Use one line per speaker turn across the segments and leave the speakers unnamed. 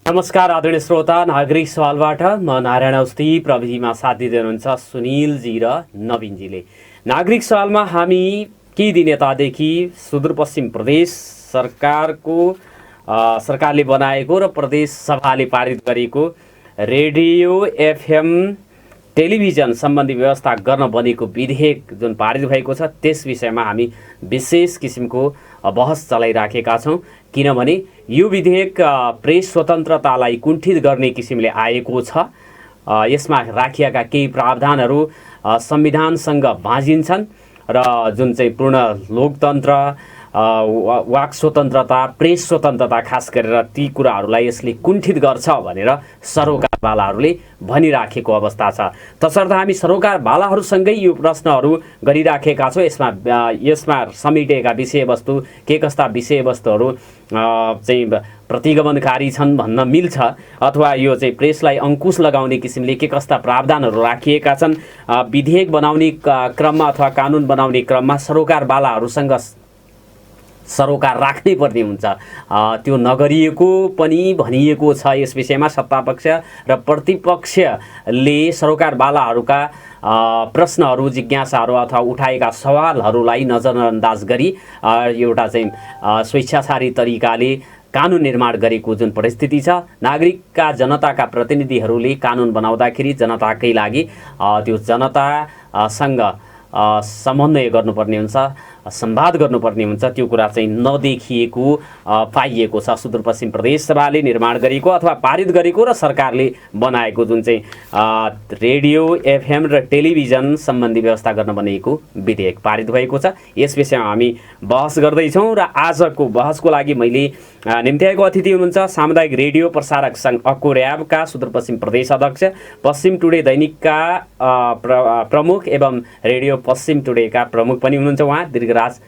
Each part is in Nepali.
नमस्कार आदरणीय श्रोता, नागरिक सवालबाट म नारायण औस्ती, प्रविधिमा साथ दिँदै हुनुहुन्छ सुनिलजी र नवीनजीले। नागरिक सवालमा हामी केही दिन यतादेखि सुदूरपश्चिम प्रदेश सरकारले बनाएको र प्रदेश सभाले पारित गरेको रेडियो एफएम टेलिभिजन सम्बन्धी व्यवस्था गर्न बनेको विधेयक जुन पारित भएको छ त्यस विषयमा हामी विशेष किसिमको बहस चलाइराखेका छौँ। किनभने यो विधेयक प्रेस स्वतन्त्रतालाई कुण्ठित गर्ने किसिमले आएको छ। यसमा राखिएका केही प्रावधानहरू संविधानसँग बाँझिन्छन् र जुन चाहिँ पूर्ण लोकतन्त्र, वाक स्वतन्त्रता, प्रेस स्वतन्त्रता खास गरेर ती कुराहरूलाई यसले कुण्ठित गर्छ भनेर सरोकारवालाहरूले भनिराखेको अवस्था छ। तसर्थ हामी सरोकारवालाहरूसँगै यो प्रश्नहरू गरिराखेका छौँ। यसमा समेटिएका विषयवस्तु के कस्ता विषयवस्तुहरू चाहिँ प्रतिगमनकारी छन् भन्न मिल्छ, अथवा यो चाहिँ प्रेसलाई अङ्कुश लगाउने किसिमले के कस्ता प्रावधानहरू राखिएका छन्। विधेयक बनाउने क्रममा अथवा कानुन बनाउने क्रममा सरोकारवालाहरूसँग सरोकार राख्नै पर्ने हुन्छ, त्यो नगरिएको पनि भनिएको छ। यस विषयमा सत्तापक्ष र प्रतिपक्षले सरोकारवालाहरूका प्रश्नहरू, जिज्ञासाहरू अथवा उठाएका सवालहरूलाई नजरअन्दाज गरी एउटा चाहिँ स्वेच्छाचारी तरिकाले कानुन निर्माण गरेको जुन परिस्थिति छ, नागरिकका जनताका प्रतिनिधिहरूले कानुन बनाउँदाखेरि जनताकै लागि त्यो जनतासँग समन्वय गर्नुपर्ने हुन्छ, संवाद गर्नुपर्ने हुन्छ। त्यो कुरा चाहिँ नदेखिएको पाइएको छ। सुदूरपश्चिम प्रदेश सभाले निर्माण गरेको अथवा पारित गरेको र सरकारले बनाएको जुन चाहिँ रेडियो एफएम र टेलिभिजन सम्बन्धी व्यवस्था गर्न बनेको विधेयक पारित भएको छ। यस विषयमा हामी बहस गर्दैछौँ र आजको बहसको लागि मैले निम्त्याएको अतिथि हुनुहुन्छ सामुदायिक रेडियो प्रसारक सङ्घ अकोर्याबका सुदूरपश्चिम प्रदेश अध्यक्ष, पश्चिम टुडे दैनिकका प्रमुख एवं रेडियो पश्चिम टुडेका प्रमुख पनि हुनुहुन्छ उहाँ दीर्घराज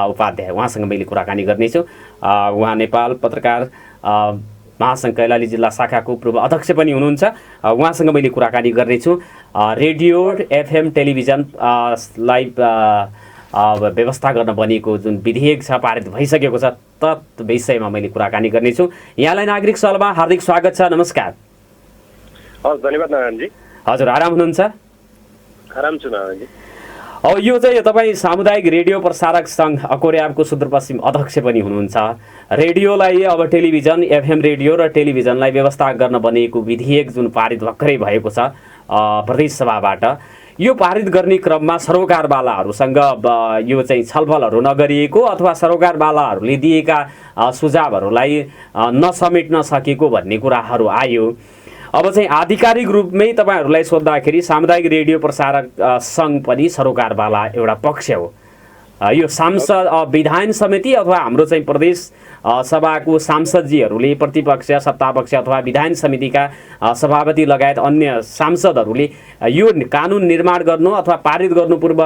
उपाध्याय। उहाँसँग मैले कुराकानी गर्नेछु। उहाँ नेपाल पत्रकार महासङ्घ कैलाली जिल्ला शाखाको पूर्व अध्यक्ष पनि हुनुहुन्छ। उहाँसँग मैले कुराकानी गर्नेछु। रेडियो एफएम टेलिभिजन लाइभ व्यवस्था गर्न बनेको जुन विधेयक छ, पारित भइसकेको छ, तत् विषयमा मैले कुराकानी गर्नेछु। यहाँलाई नागरिक सवालमा हार्दिक स्वागत छ। नमस्कार।
धन्यवाद नारायणजी।
हजुर, आराम हुनुहुन्छ?
आराम छु नारायणजी।
अब यो चाहिँ तपाईँ सामुदायिक रेडियो प्रसारक सङ्घ अकोर्याबको सुदूरपश्चिम अध्यक्ष पनि हुनुहुन्छ। रेडियोलाई अब टेलिभिजन, एफएम रेडियो र टेलिभिजनलाई व्यवस्था गर्न बनेको विधेयक जुन पारित भर्खरै भएको छ प्रदेश सभाबाट, यो पारित गर्ने क्रममा सरोकारवालाहरूसँग यो चाहिँ छलफलहरू नगरिएको अथवा सरोकारवालाहरूले दिएका सुझावहरूलाई नसमेट्न सकेको भन्ने कुराहरू आयो। अब चाहिँ आधिकारिक रूपमै तपाईँहरूलाई सोद्धाखेरि सामुदायिक रेडियो प्रसारक सङ्घ पनि सरोकारवाला एउटा पक्ष हो। यो सांसद विधान समिति अथवा हाम्रो चाहिँ प्रदेश सभाको सांसदजीहरूले, प्रतिपक्ष, सत्तापक्ष अथवा विधान समितिका सभापति लगायत अन्य सांसदहरूले यो कानुन निर्माण गर्नु अथवा पारित गर्नु पूर्व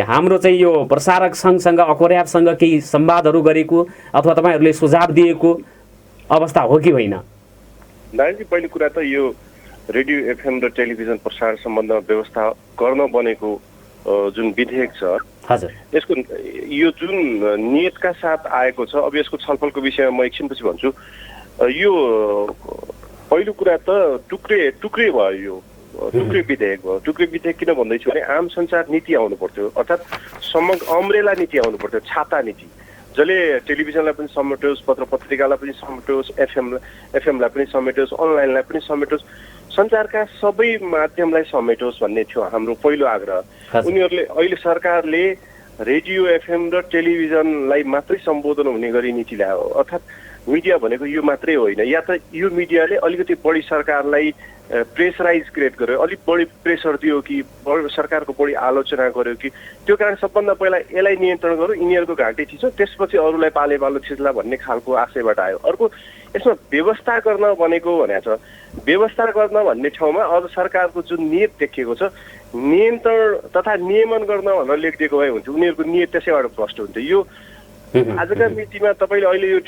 हाम्रो चाहिँ यो प्रसारक सङ्घसँग, अकोर्याबसँग केही संवादहरू गरेको अथवा तपाईँहरूले सुझाव दिएको अवस्था हो कि होइन?
नारायणजी, पहिलो कुरा त यो रेडियो एफएम र टेलिभिजन प्रसार सम्बन्धमा व्यवस्था गर्न बनेको जुन विधेयक छ,
हजुर, यसको
यो जुन नियतका साथ आएको छ, अब यसको छलफलको विषयमा म एकछिनपछि भन्छु। यो पहिलो कुरा त टुक्रे भयो, यो टुक्रे विधेयक भयो। टुक्रे विधेयक किन भन्दैछु भने आम सञ्चार नीति आउनु पर्थ्यो, अर्थात् समग्र अम्ब्रेला नीति आउनु पर्थ्यो, छाता नीति, जसले टेलिभिजनलाई पनि समेटोस्, पत्र पत्रिकालाई पनि समेटोस्, एफएमलाई पनि समेटोस्, अनलाइनलाई पनि समेटोस्, सञ्चारका सबै माध्यमलाई समेटोस् भन्ने थियो हाम्रो पहिलो आग्रह। उनीहरूले अहिले सरकारले रेडियो एफएम र टेलिभिजनलाई मात्रै सम्बोधन हुने गरी नीति ल्यायो। अर्थात् मिडिया भनेको यो मात्रै होइन, या त यो मिडियाले अलिकति बढी सरकारलाई प्रेसराइज क्रिएट गर्यो, अलिक बढी प्रेसर दियो कि सरकारको बढी आलोचना गर्यो कि, त्यो कारण सबभन्दा पहिला यसलाई नियन्त्रण गर्यो, यिनीहरूको घाँटी थिच्यो, त्यसपछि अरूलाई पाले पालो थिच्ला भन्ने खालको आशयबाट आयो। अर्को, यसमा व्यवस्था गर्न बनेको भनेको छ। व्यवस्था गर्न भन्ने ठाउँमा अझ सरकारको जुन नियत देखिएको छ, नियन्त्रण तथा नियमन गर्न भनेर लेखिदिएको भए हुन्थ्यो, उनीहरूको नियत त्यसैबाट भ्रष्ट हुन्थ्यो। यो आजका मितिमा तपाईँले अहिले यो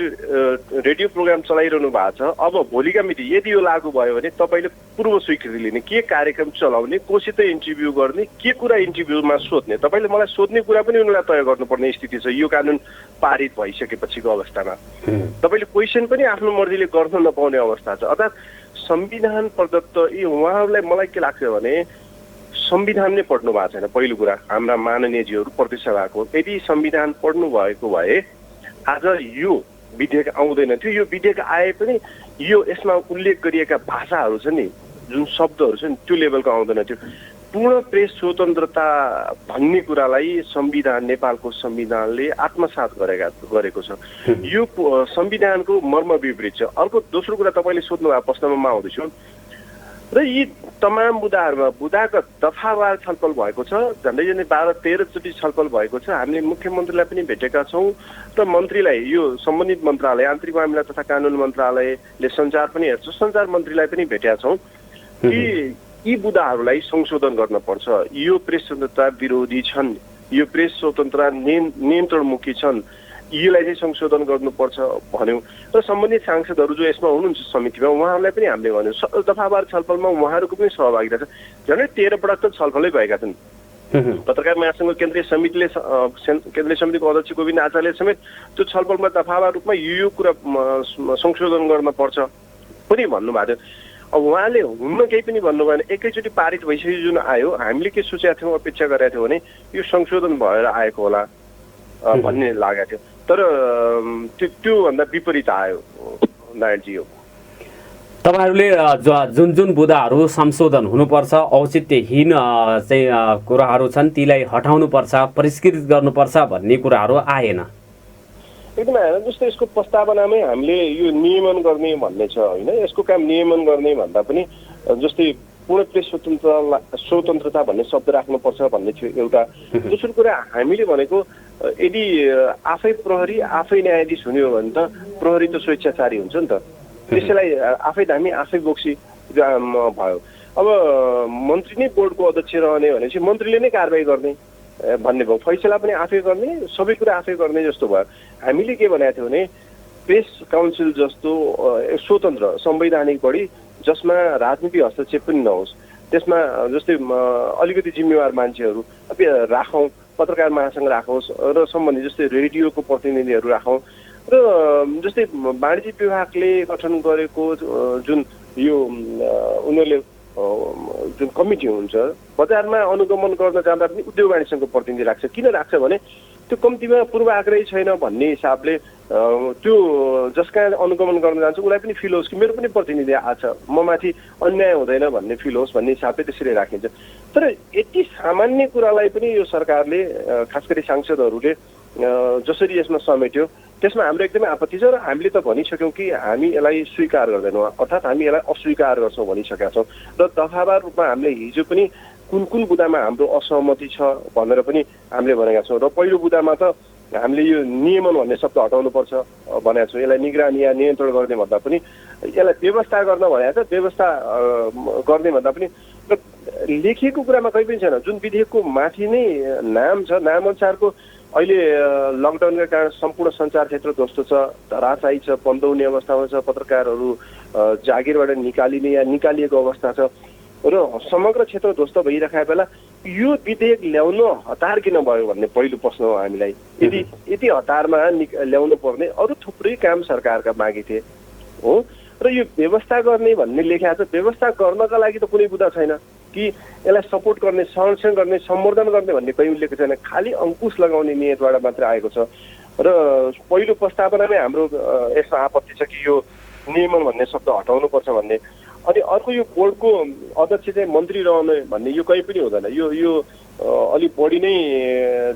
रेडियो प्रोग्राम चलाइरहनु भएको छ, अब भोलिका मिति यदि यो लागू भयो भने तपाईँले पूर्व स्वीकृति लिने, के कार्यक्रम चलाउने, कोसित इन्टरभ्यू गर्ने, के कुरा इन्टरभ्यूमा सोध्ने, तपाईँले मलाई सोध्ने कुरा पनि उनीहरूलाई तय गर्नुपर्ने स्थिति छ यो कानुन पारित भइसकेपछिको अवस्थामा। तपाईँले क्वेसन पनि आफ्नो मर्जीले गर्न नपाउने अवस्था छ। अर्थात् संविधान प्रदत्त यी उहाँहरूलाई मलाई के लाग्छ भने संविधान नै पढ्नु भएको छैन। पहिलो कुरा हाम्रा माननीयजीहरू प्रतिसभाको यदि संविधान पढ्नु भएको भए आज यो विधेयक आउँदैन थियो। यो विधेयक आए पनि यो यसमा उल्लेख गरिएका भाषाहरू छ नि, जुन शब्दहरू छ नि, त्यो लेभलको आउँदैन थियो। पूर्ण प्रेस स्वतन्त्रता भन्ने कुरालाई संविधान, नेपालको संविधानले आत्मसात गरेको छ। यो संविधानको मर्म विपरीत छ। अर्को दोस्रो कुरा तपाईँले सोध्नु भएको प्रश्नमा म आउँदैछु र यी तमाम बुदागत दफावार छलफल भएको छ। झन्डै झन्डै 12-13 चोटि छलफल भएको छ। हामीले मुख्यमन्त्रीलाई पनि भेटेका छौँ र मन्त्रीलाई, यो सम्बन्धित मन्त्रालय आन्तरिक मामिला तथा कानुन मन्त्रालयले सञ्चार पनि हेर्छ, सञ्चार मन्त्रीलाई पनि भेटेका छौँ कि यी बुदाहरूलाई संशोधन गर्न पर्छ। यो प्रेस स्वतन्त्रता विरोधी छन्, यो प्रेस स्वतन्त्रता नियन्त्रणमुखी छन्, यसलाई चाहिँ संशोधन गर्नुपर्छ भन्यौँ र सम्बन्धित सांसदहरू जो यसमा हुनुहुन्छ समितिमा उहाँहरूलाई पनि हामीले भन्यौँ। दफावार छलफलमा उहाँहरूको पनि सहभागिता छ। झन्डै 13 पटक त छलफलै भएका छन्। पत्रकार महासङ्घ केन्द्रीय समितिको अध्यक्ष गोविन्द आचार्यले समेत त्यो छलफलमा दफावार रूपमा यो कुरा संशोधन गर्न पर्छ पनि भन्नुभएको थियो। अब उहाँले हुन्न केही पनि भन्नु भएन, एकैचोटि पारित भइसक्यो जुन आयो, हामीले के सोचेका थियौँ, अपेक्षा गरेका थियौँ भने यो संशोधन भएर आएको होला भन्ने लागेको थियो। तर त्योभन्दा विपरीत आयो नारायणजी। हो
तपाईँहरूले जुन जुन बुदाहरू संशोधन हुनुपर्छ, औचित्यहीन चाहिँ कुराहरू छन् तीलाई हटाउनुपर्छ, परिष्कृत गर्नुपर्छ भन्ने कुराहरू आएन।
एकदम आएन। जस्तो यसको प्रस्तावनामै हामीले यो नियमन गर्ने भन्ने छ होइन। यसको काम नियमन गर्ने भन्दा पनि जस्तै पूर्ण प्रेस स्वतन्त्रता भन्ने शब्द राख्नुपर्छ भन्ने थियो एउटा। दोस्रो कुरा हामीले भनेको यदि आफै प्रहरी आफै न्यायाधीश हुने हो भने त प्रहरी त स्वेच्छाचारी हुन्छ नि त, त्यसैलाई आफै धामी आफै बोक्सी भयो। अब मन्त्री नै बोर्डको अध्यक्ष रहने भनेपछि मन्त्रीले नै कारबाही गर्ने भन्ने भयो, फैसला पनि आफै गर्ने, सबै कुरा आफै गर्ने जस्तो भयो। हामीले के भनेको थियौँ भने प्रेस काउन्सिल जस्तो स्वतन्त्र संवैधानिक बढी जसमा राजनीतिक हस्तक्षेप पनि नहोस्, त्यसमा जस्तै अलिकति जिम्मेवार मान्छेहरू राखौँ, पत्रकार महासङ्घ राखोस् र सम्बन्धित जस्तै रेडियोको प्रतिनिधिहरू राखौँ र जस्तै वाणिज्य विभागले गठन गरेको जुन यो उनीहरूले जुन कमिटी हुन्छ बजारमा अनुगमन गर्न जाँदा पनि उद्योग वाणिज्य सङ्घको प्रतिनिधि राख्छ। किन राख्छ भने त्यो कम्तीमा पूर्व आग्रही छैन भन्ने हिसाबले त्यो जसका अनुगमन गर्न जान्छ उसलाई पनि फिल होस् कि मेरो पनि प्रतिनिधि आछ, म माथि अन्याय हुँदैन भन्ने फिल होस् भन्ने हिसाबले त्यसरी राखिन्छ। तर यति सामान्य कुरालाई पनि यो सरकारले खास गरी सांसदहरूले जसरी यसमा समेट्यो त्यसमा हाम्रो एकदमै आपत्ति छ र हामीले त भनिसक्यौँ कि हामी यसलाई स्वीकार गर्दैनौँ, अर्थात् हामी यसलाई अस्वीकार गर्छौँ भनिसकेका छौँ। र दफावार रूपमा हामीले हिजो पनि कुन कुन बुदामा हाम्रो असहमति छ भनेर पनि हामीले भनेका छौँ। र पहिलो बुदामा त हामीले यो नियमन भन्ने शब्द हटाउनुपर्छ भनेका छौँ। यसलाई निगरानी या नियन्त्रण गर्ने भन्दा पनि यसलाई व्यवस्था गर्न भनेको छ, व्यवस्था गर्ने भन्दा पनि लेखिएको कुरामा कहीँ पनि छैन। जुन विधेयकको माथि नै नाम छ, नामअनुसारको अहिले लकडाउनका कारण सम्पूर्ण सञ्चार क्षेत्र ध्वस्त छ, धराशायी छ, बन्द हुने अवस्थामा छ, पत्रकारहरू जागिरबाट निकालिने या निकालिएको अवस्था छ र समग्र क्षेत्र ध्वस्त भइरहेका बेला यो विधेयक ल्याउन हतार किन भयो भन्ने पहिलो प्रश्न हो हामीलाई। यदि हतारमा ल्याउनु पर्ने अरू थुप्रै काम सरकारका बाँकी थिए हो र यो व्यवस्था गर्ने भन्ने लेखा छ। व्यवस्था गर्नका लागि त कुनै बुदा छैन कि यसलाई सपोर्ट गर्ने, संरक्षण गर्ने, सम्वर्धन गर्ने भन्ने कहीँ उल्लेख छैन। खालि अङ्कुश लगाउने नियतबाट मात्रै आएको छ र पहिलो प्रस्तावनामै हाम्रो यसमा आपत्ति छ कि यो नियमन भन्ने शब्द हटाउनुपर्छ भन्ने। अनि अर्को यो बोर्डको अध्यक्ष चाहिँ मन्त्री रहने भन्ने यो कहीँ पनि हुँदैन। यो अलिक बढी नै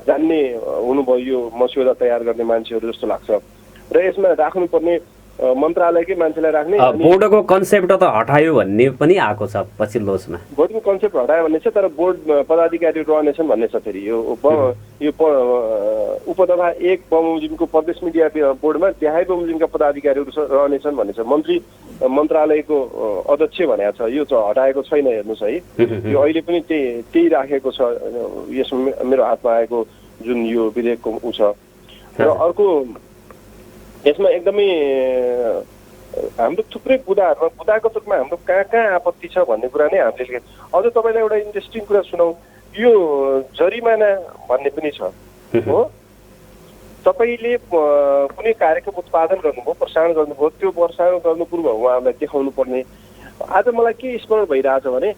जान्ने हुनुभयो यो मस्यौदा तयार गर्ने मान्छेहरू जस्तो लाग्छ र यसमा राख्नुपर्ने मन्त्रालयकै मान्छेलाई राख्ने।
बोर्डको कन्सेप्ट त हटायो भन्ने पनि आएको छ पछिल्लो उसमा।
बोर्डको कन्सेप्ट हटायो भन्ने छ, तर बोर्ड पदाधिकारी रहनेछन् भन्ने छ। फेरि यो उपदफा 1 बमोजिमको प्रदेश मिडिया बोर्डमा तिहाई बमोजिमका पदाधिकारीहरू रहनेछन् भन्ने छ। मन्त्री मन्त्रालयको अध्यक्ष भनेको छ, यो चाहिँ हटाएको छैन। हेर्नुहोस् है, यो अहिले पनि त्यही राखेको छ। यसमा मेरो हातमा आएको जुन यो विधेयकको ऊ छ र अर्को यसमा एकदमै हाम्रो थुप्रै बुदाको रूपमा हाम्रो कहाँ कहाँ आपत्ति छ भन्ने कुरा नै हामीले अझ तपाईँलाई एउटा इन्ट्रेस्टिङ कुरा सुनाउँ यो जरिमाना भन्ने पनि छ हो तपाईँले कुनै कार्यक्रम उत्पादन गर्नुभयो प्रसारण गर्नुभयो त्यो प्रसारण गर्नु पूर्व उहाँलाई देखाउनु पर्ने आज मलाई के स्मरण भइरहेछ भने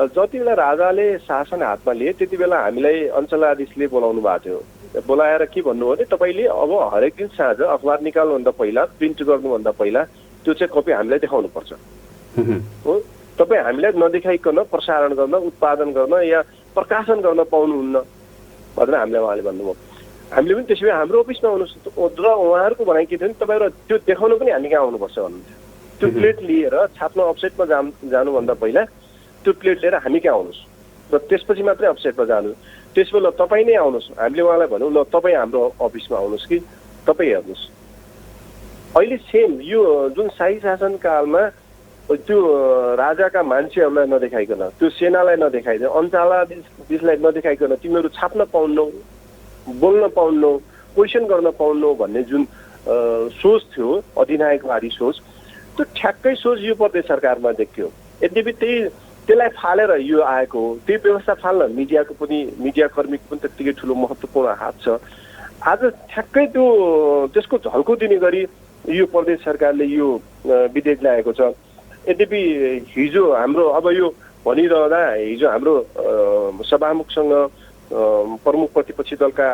जति बेला राजाले शासन हातमा लिए त्यति बेला हामीलाई अञ्चलाधीशले बोलाउनु भएको थियो बोलाएर के भन्नु भने तपाईँले अब हरेक दिन साँझ अखबार निकाल्नुभन्दा पहिला प्रिन्ट गर्नुभन्दा पहिला त्यो चाहिँ कपी हामीलाई देखाउनुपर्छ हो तपाईँ हामीलाई नदेखाइकन प्रसारण गर्न उत्पादन गर्न या प्रकाशन गर्न पाउनुहुन्न भनेर हामीलाई उहाँले भन्नुभयो हामीले पनि त्यसो भए हाम्रो अफिसमा आउनुहोस् र उहाँहरूको भनाइ के थियो भने तपाईँहरू त्यो देखाउनु पनि हामी कहाँ आउनुपर्छ भन्नुहुन्थ्यो त्यो प्लेट लिएर छाप्न अफसेटमा जानुभन्दा पहिला त्यो प्लेट लिएर हामी कहाँ आउनुहोस् र त्यसपछि मात्रै अफसेटमा जानु त्यसबेला तपाईँ नै आउनुहोस् हामीले उहाँलाई भन्यौँ ल तपाईँ हाम्रो अफिसमा आउनुहोस् कि तपाईँ हेर्नुहोस् अहिले सेम यो जुन शाही शासनकालमा त्यो राजाका मान्छेहरूलाई नदेखाइकन त्यो सेनालाई नदेखाइकन अञ्चलाधीशलाई नदेखाइकन तिमीहरू छाप्न पाउन्नौ बोल्न पाउन्नौ क्वेसन गर्न पाउन्नौ भन्ने जुन सोच थियो अधिनायकवादी सोच त्यो ठ्याक्कै सोच यो प्रदेश सरकारमा देखियो यद्यपि त्यसलाई फालेर यो आएको हो त्यही व्यवस्था फाल्न मिडियाको पनि मिडियाकर्मीको पनि त्यत्तिकै ठुलो महत्त्वपूर्ण हात छ आज ठ्याक्कै त्यसको झल्को दिने गरी यो प्रदेश सरकारले यो विधेयक ल्याएको छ यद्यपि हिजो हाम्रो अब यो भनिरहँदा हिजो हाम्रो सभामुखसँग प्रमुख प्रतिपक्षी दलका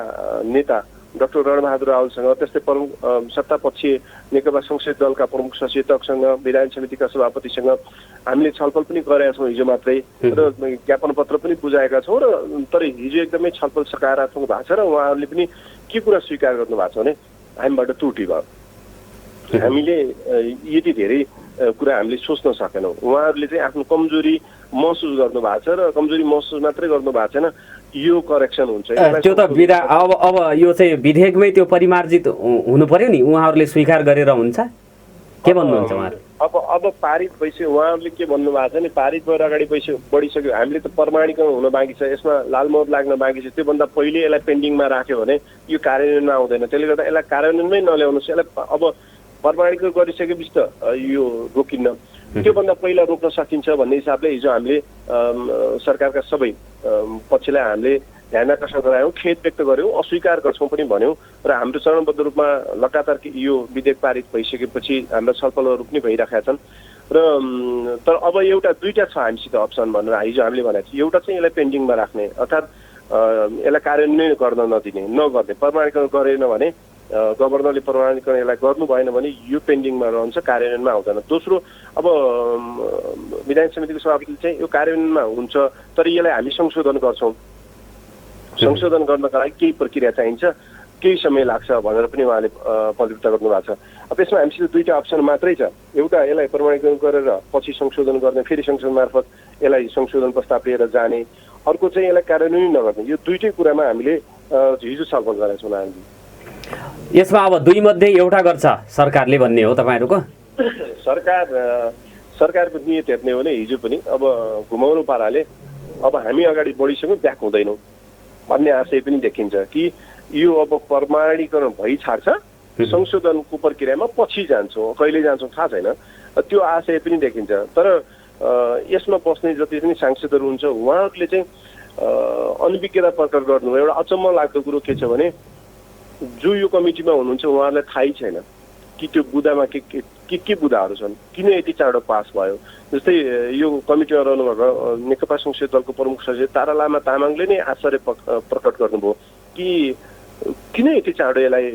नेता डाक्टर रणबहादुर रावलसँग त्यस्तै प्रमुख सत्तापक्षी नेकपा संसदीय दलका प्रमुख सचेतकसँग विधान समितिका सभापतिसँग हामीले छलफल पनि गरेका छौँ हिजो मात्रै र ज्ञापन पत्र पनि बुझाएका छौँ र तर हिजो एकदमै छलफल सकारात्मक भएको छ र उहाँहरूले पनि के कुरा स्वीकार गर्नु भएको छ भने हामीबाट त्रुटि भयो हामीले यति धेरै कुरा हामीले सोच्न सकेनौँ उहाँहरूले चाहिँ आफ्नो कमजोरी महसुस गर्नु भएको छ र कमजोरी महसुस मात्रै गर्नु भएको छैन यो करेक्सन हुन्छ
त्यो त विधा अब यो चाहिँ विधेयकमै त्यो परिमार्जित हुनु पर्यो नि उहाँहरूले स्वीकार गरेर हुन्छ के भन्नुहुन्छ उहाँहरू
अब पारित भइसक्यो उहाँहरूले के भन्नुभएको छ नि पारित भएर अगाडि बढिसक्यो हामीले त प्रमाणीकरण हुन बाँकी छ यसमा लालमोहर लाग्न बाँकी छ त्योभन्दा पहिले यसलाई पेन्डिङमा राख्यो भने यो कार्यान्वयनमा आउँदैन त्यसले गर्दा यसलाई कार्यान्वयनमै नल्याउनुहोस् यसलाई अब प्रमाणीकरण गरिसकेपछि त यो रोकिन्न त्योभन्दा पहिला रोक्न सकिन्छ भन्ने हिसाबले हिजो हामीले सरकारका सबै पक्षलाई हामीले ध्यान आकर्षण गरायौँ खेद व्यक्त गऱ्यौँ अस्वीकार गर्छौँ पनि भन्यौँ र हाम्रो चरणबद्ध रूपमा लगातार यो विधेयक पारित भइसकेपछि हाम्रा छलफलहरू पनि भइरहेका छन् र तर अब दुईटा छ हामीसित अप्सन भनेर हिजो हामीले भनेको थियो एउटा चाहिँ यसलाई पेन्डिङमा राख्ने अर्थात् यसलाई कार्यान्वयन गर्न नगर्ने प्रमाणीकरण गरेन भने गभर्नरले प्रमाणीकरण यसलाई गर्नु भएन भने यो पेन्डिङमा रहन्छ कार्यान्वयनमा आउँदैन दोस्रो अब विधान समितिको सभापतिले चाहिँ यो कार्यान्वयनमा हुन्छ तर यसलाई हामी संशोधन गर्छौँ संशोधन गर्नका लागि केही प्रक्रिया चाहिन्छ केही समय लाग्छ भनेर पनि उहाँले प्रतिबद्धता गर्नुभएको छ अब यसमा हामीसित दुईटा अप्सन मात्रै छ एउटा यसलाई प्रमाणीकरण गरेर पछि संशोधन गर्ने फेरि संशोधन मार्फत यसलाई संशोधन प्रस्ताव लिएर जाने अर्को चाहिँ यसलाई कार्यान्वयन नगर्ने यो दुईटै कुरामा हामीले हिजो छलफल गरेका छौँ हामीले
यसमा अब दुई मध्ये एउटा गर्छ सरकारले भन्ने हो तपाईँहरूको
सरकारको नियत हेर्ने हो भने हिजो पनि अब घुमाउनु पाराले अब हामी अगाडि बढिसक्यौँ ब्याक हुँदैनौँ भन्ने आशय पनि देखिन्छ कि यो अब प्रमाणीकरण भइछाड्छ संशोधनको प्रक्रियामा पछि जान्छौँ कहिले जान्छौँ थाहा छैन त्यो आशय पनि देखिन्छ तर यसमा बस्ने जति पनि सांसदहरू हुन्छ उहाँहरूले चाहिँ अनभिज्ञता प्रकट गर्नु एउटा अचम्म लाग्दो कुरो के छ भने जो यो कमिटीमा हुनुहुन्छ उहाँहरूलाई थाहै छैन कि त्यो बुदामा के बुदाहरू छन् किन यति चाँडो पास भयो जस्तै यो कमिटीमा रहनुभएको नेकपा संसदीय दलको प्रमुख सचिव तारा लामा तामाङले नै आश्चर्य प्रकट गर्नुभयो कि किन यति चाँडो यसलाई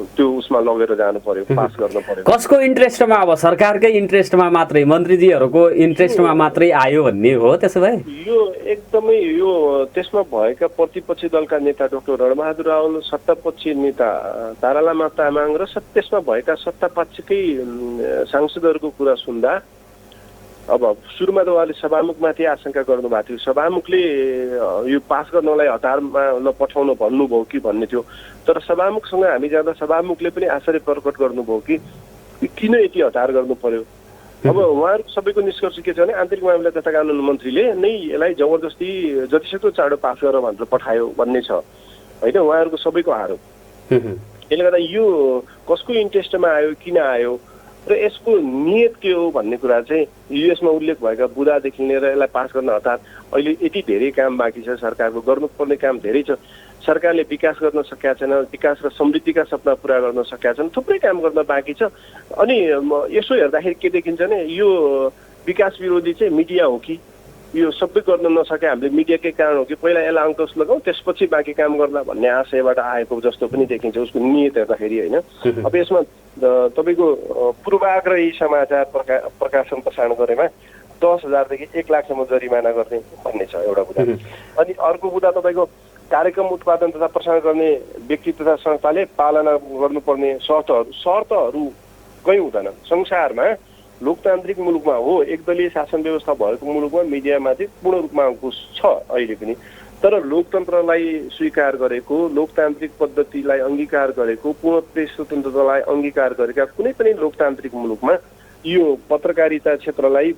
त्यो उसमा लगेर जानु पर्यो पास गर्न पर्यो
कसको इन्ट्रेस्टमा अब सरकारकै इन्ट्रेस्टमा मात्रै मन्त्रीजीहरूको इन्ट्रेस्टमा मात्रै आयो भन्ने हो त्यसो भए
यो एकदमै यो त्यसमा भएका प्रतिपक्षी दलका नेता डाक्टर रणबहादुर रावल सत्तापक्षी नेता तारा लामा तामाङ र त्यसमा भएका सत्तापक्षकै सांसदहरूको कुरा सुन्दा अब सुरुमा त उहाँले सभामुखमाथि आशंका गर्नुभएको थियो सभामुखले यो पास गर्नलाई हतारमा नपठाउन भन्नुभयो कि भन्ने थियो तर सभामुखसँग हामी जाँदा सभामुखले पनि आश्चर्य प्रकट गर्नुभयो कि किन यति हतार गर्नु पर्यो अब उहाँहरूको सबैको निष्कर्ष के छ भने आन्तरिक मामिला तथा कानुन मन्त्रीले नै यसलाई जबरजस्ती जतिसक्दो चाँडो पास गर भनेर पठायो भन्ने छ होइन उहाँहरूको सबैको आरोप त्यसले गर्दा यो कसको इन्ट्रेस्टमा आयो, किन आयो र यसको नियत के हो भन्ने कुरा चाहिँ युएसमा उल्लेख भएका बुदादेखि लिएर यसलाई पास गर्न हतार अहिले यति धेरै काम बाँकी छ। सरकारको गर्नुपर्ने काम धेरै छ। सरकारले विकास गर्न सकेका छैन, विकास र समृद्धिका सपना पुरा गर्न सकेका छन्, थुप्रै काम गर्न बाँकी छ। अनि यसो हेर्दाखेरि के देखिन्छ भने यो विकास विरोधी चाहिँ मिडिया हो कि यो सबै गर्न नसके हामीले मिडियाकै कारण हो कि पहिला यसलाई अङ्कुश लगाउँ त्यसपछि बाँकी काम गर्ला भन्ने आशयबाट आएको जस्तो पनि देखिन्छ उसको नियत हेर्दाखेरि होइन। अब यसमा तपाईँको पूर्वाग्रही समाचार प्रकाशन प्रसारण गरेमा 10,000 देखि 1 लाखसम्म जरिमाना गर्ने भन्ने छ एउटा बुदा। अनि अर्को बुदा तपाईँको कार्यक्रम उत्पादन तथा प्रसारण गर्ने व्यक्ति तथा संस्थाले पालना गर्नुपर्ने शर्तहरू कहीँ हुँदैन। संसारमा लोकतान्त्रिक मुलुकमा हो, एकदलीय शासन व्यवस्था भएको मुलुकमा मिडियामाथि पूर्ण रूपमा अंकुश छ अहिले पनि। तर लोकतन्त्रलाई स्वीकार गरेको, लोकतान्त्रिक पद्धतिलाई अंगीकार गरेको, पूर्ण प्रेस स्वतन्त्रतालाई अंगीकार गरेका कुनै पनि लोकतान्त्रिक मुलुकमा यो पत्रकारिता क्षेत्रलाई